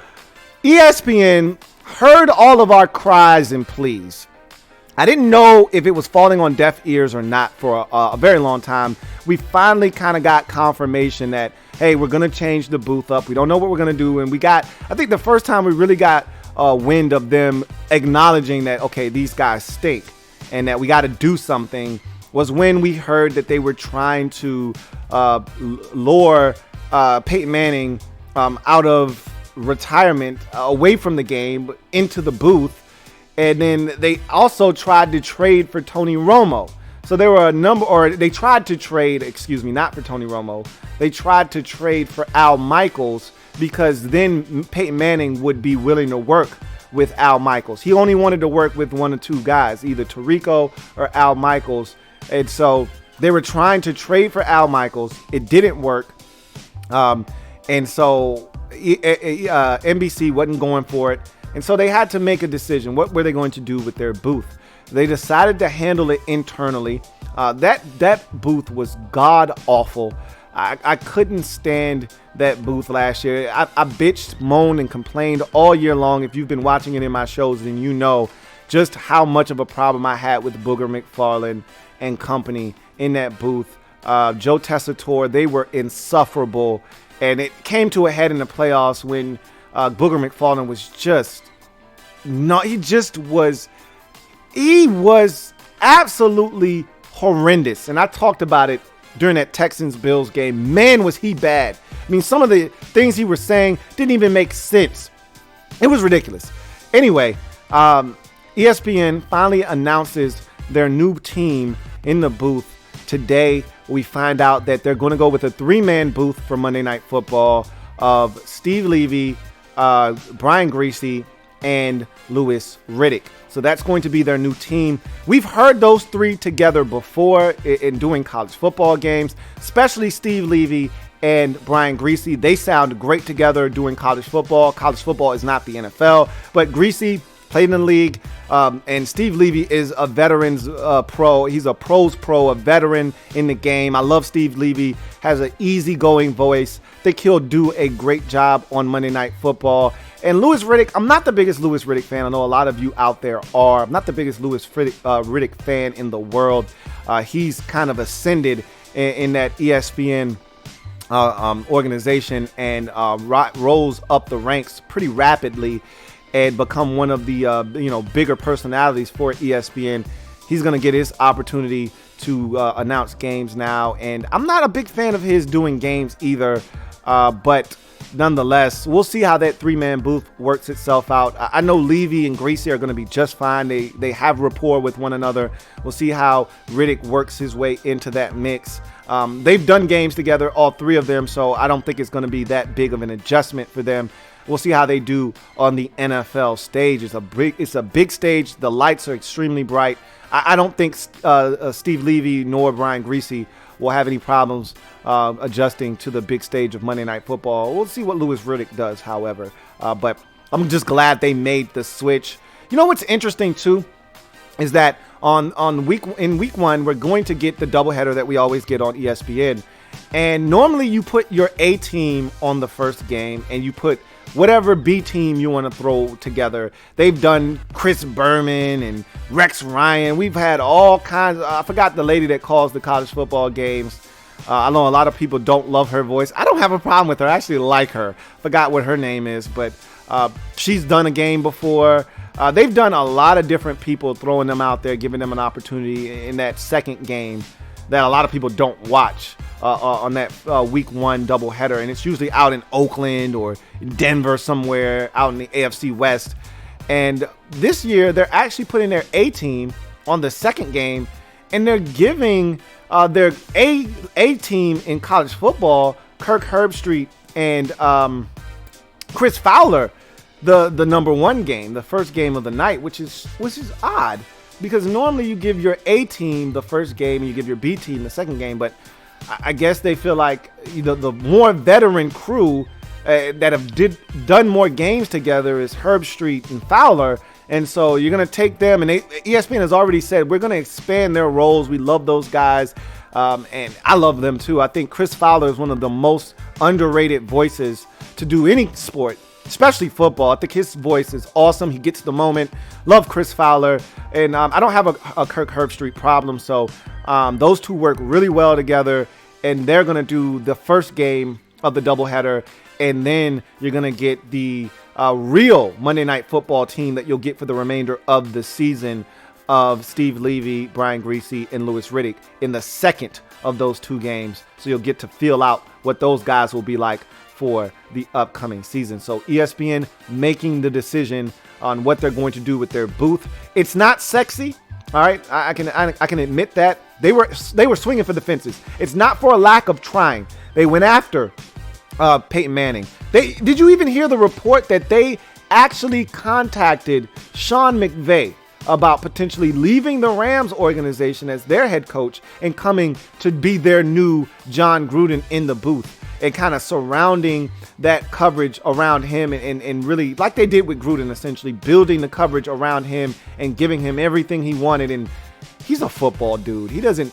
ESPN heard all of our cries and pleas. I didn't know if it was falling on deaf ears or not for a very long time. We finally kind of got confirmation that, hey, we're going to change the booth up. We don't know what we're going to do. And I think the first time we really got wind of them acknowledging that, okay, these guys stink and that we got to do something was when we heard that they were trying to lure Peyton Manning out of retirement, away from the game, into the booth. And then they also tried to trade for Tony Romo. So there were they tried to trade, not for Tony Romo. They tried to trade for Al Michaels because then Peyton Manning would be willing to work with Al Michaels. He only wanted to work with one or two guys, either Tirico or Al Michaels. And so they were trying to trade for Al Michaels. It didn't work. And so NBC wasn't going for it. And so they had to make a decision. What were they going to do with their booth? They decided to handle it internally. That booth was god awful. I couldn't stand that booth last year. I bitched, moaned, and complained all year long. If you've been watching it in my shows, then you know just how much of a problem I had with Booger McFarland and company in that booth. Joe Tessitore, they were insufferable. And it came to a head in the playoffs when Booger McFarland was he was absolutely horrendous. And I talked about it during that Texans-Bills game. Man, was he bad. I mean, some of the things he was saying didn't even make sense. It was ridiculous. Anyway, ESPN finally announces their new team in the booth. Today, we find out that they're going to go with a 3-man booth for Monday Night Football of Steve Levy, Brian Griese, and Louis Riddick. So that's going to be their new team. We've heard those three together before in doing college football games, especially Steve Levy and Brian Griese. They sound great together doing college football. College football is not the NFL, but Griese played in the league, and Steve Levy is a veteran's pro. He's a pro's pro, a veteran in the game. I love Steve Levy, has an easygoing voice. I think he'll do a great job on Monday Night Football. And Louis Riddick, I'm not the biggest Louis Riddick fan. I know a lot of you out there are. I'm not the biggest Louis Riddick fan in the world. He's kind of ascended in that ESPN organization and rose up the ranks pretty rapidly and become one of the bigger personalities for ESPN. He's going to get his opportunity to announce games now. And I'm not a big fan of his doing games either, but nonetheless, we'll see how that 3-man booth works itself out. I know Levy and Griese are going to be just fine. They have rapport with one another. We'll see how Riddick works his way into that mix. They've done games together, all three of them, so I don't think it's going to be that big of an adjustment for them. We'll see how they do on the NFL stage. It's a big stage. The lights are extremely bright. I don't think Steve Levy nor Brian Griese will have any problems adjusting to the big stage of Monday Night Football. We'll see what Louis Riddick does, however. But I'm just glad they made the switch. You know what's interesting, too, is that in week one, we're going to get the doubleheader that we always get on ESPN. And normally you put your A team on the first game and you put whatever B team you want to throw together. They've done Chris Berman and Rex Ryan. We've had all kinds of, I forgot the lady that calls the college football games. I know a lot of people don't love her voice. I don't have a problem with her. I actually like her. Forgot what her name is, but she's done a game before. They've done a lot of different people, throwing them out there, giving them an opportunity in that second game that a lot of people don't watch on that week one doubleheader. And it's usually out in Oakland or in Denver somewhere out in the AFC West. And this year, they're actually putting their A team on the second game, and they're giving their A team in college football, Kirk Herbstreit and Chris Fowler, the number one game, the first game of the night, which is odd, because normally you give your A team the first game and you give your B team the second game. But I guess they feel like the more veteran crew that have done more games together is Herbstreit and Fowler. And so you're going to take them, and ESPN has already said, we're going to expand their roles. We love those guys. And I love them too. I think Chris Fowler is one of the most underrated voices to do any sport, especially football. I think his voice is awesome. He gets the moment. Love Chris Fowler. And I don't have a Kirk Herbstreit problem. So those two work really well together. And they're going to do the first game of the doubleheader. And then you're going to get the real Monday Night Football team that you'll get for the remainder of the season of Steve Levy, Brian Griese, and Louis Riddick in the second of those two games. So you'll get to feel out what those guys will be like for the upcoming season. So ESPN making the decision on what they're going to do with their booth. It's not sexy. All right, I can admit that they were swinging for the fences. It's not for a lack of trying. They went after Peyton Manning. Did you even hear the report that they actually contacted Sean McVay about potentially leaving the Rams organization as their head coach and coming to be their new John Gruden in the booth, and kind of surrounding that coverage around him and really, like they did with Gruden, essentially building the coverage around him and giving him everything he wanted. And he's a football dude. He doesn't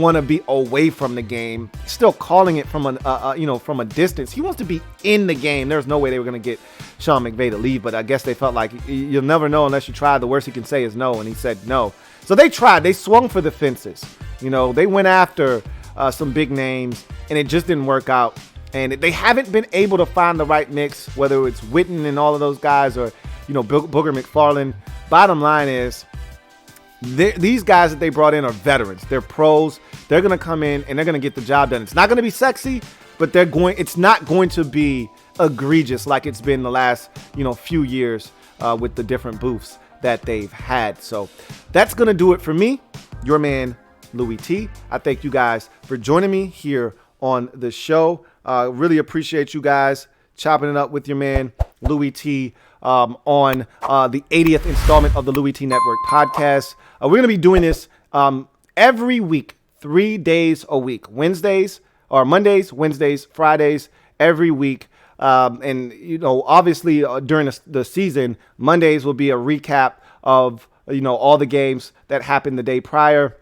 want to be away from the game, still calling it from a distance. He wants to be in the game. There's no way they were going to get Sean McVay to leave, but I guess they felt like you'll never know unless you try. The worst he can say is no, and he said no. So they tried. They swung for the fences. They went after some big names, and it just didn't work out. And they haven't been able to find the right mix, whether it's Witten and all of those guys or Booger McFarland. Bottom line is, these guys that they brought in are veterans. They're pros. They're going to come in and they're going to get the job done. It's not going to be sexy, but it's not going to be egregious like it's been the last, few years with the different booths that they've had. So that's going to do it for me, your man, Louie Tee. I thank you guys for joining me here on the show. Really appreciate you guys chopping it up with your man, Louie Tee, on the 80th installment of the Louie Tee Network podcast. We're going to be doing this every week, 3 days a week, Mondays, Wednesdays, Fridays, every week. And obviously during the season, Mondays will be a recap of, all the games that happened the day prior,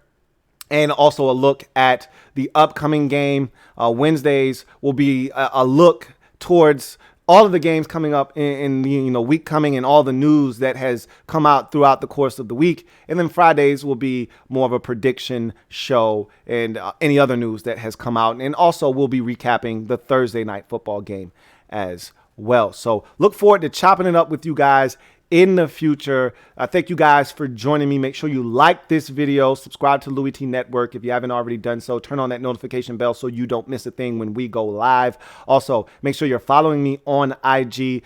and also a look at the upcoming game. Wednesdays will be a look towards all of the games coming up in the week coming and all the news that has come out throughout the course of the week. And then Fridays will be more of a prediction show and any other news that has come out. And also we'll be recapping the Thursday night football game as well. So look forward to chopping it up with you guys in the future. Thank you guys for joining me. Make sure you like this video, subscribe to Louie Tee Network if you haven't already done so. Turn on that notification bell so you don't miss a thing when we go live. Also, make sure you're following me on IG,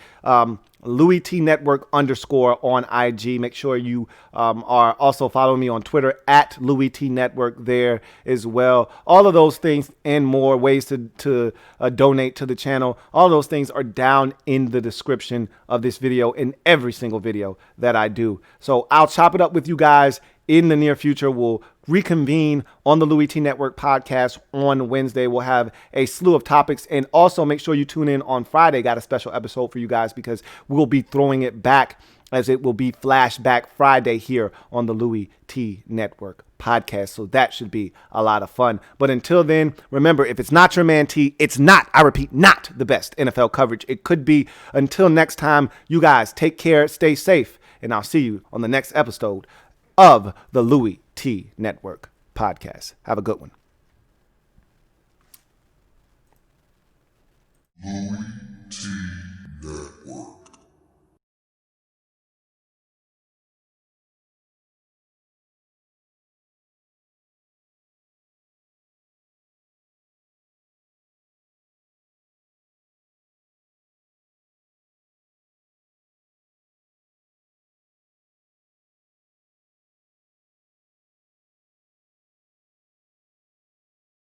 LouieTeeNetwork _ on IG. Make sure you are also following me on Twitter at LouieTeeNetwork there as well. All of those things and more ways to donate to the channel. All those things are down in the description of this video and every single video that I do. So I'll chop it up with you guys in the near future, we'll reconvene on the Louie Tee Network podcast on Wednesday. We'll have a slew of topics, and also make sure you tune in on Friday. Got a special episode for you guys because we'll be throwing it back, as it will be Flashback Friday here on the Louie Tee Network podcast. So that should be a lot of fun. But until then, remember, if it's not your man T, it's not, I repeat, not the best NFL coverage it could be. Until next time, you guys take care, stay safe, and I'll see you on the next episode of the Louie Tee Network podcast. Have a good one.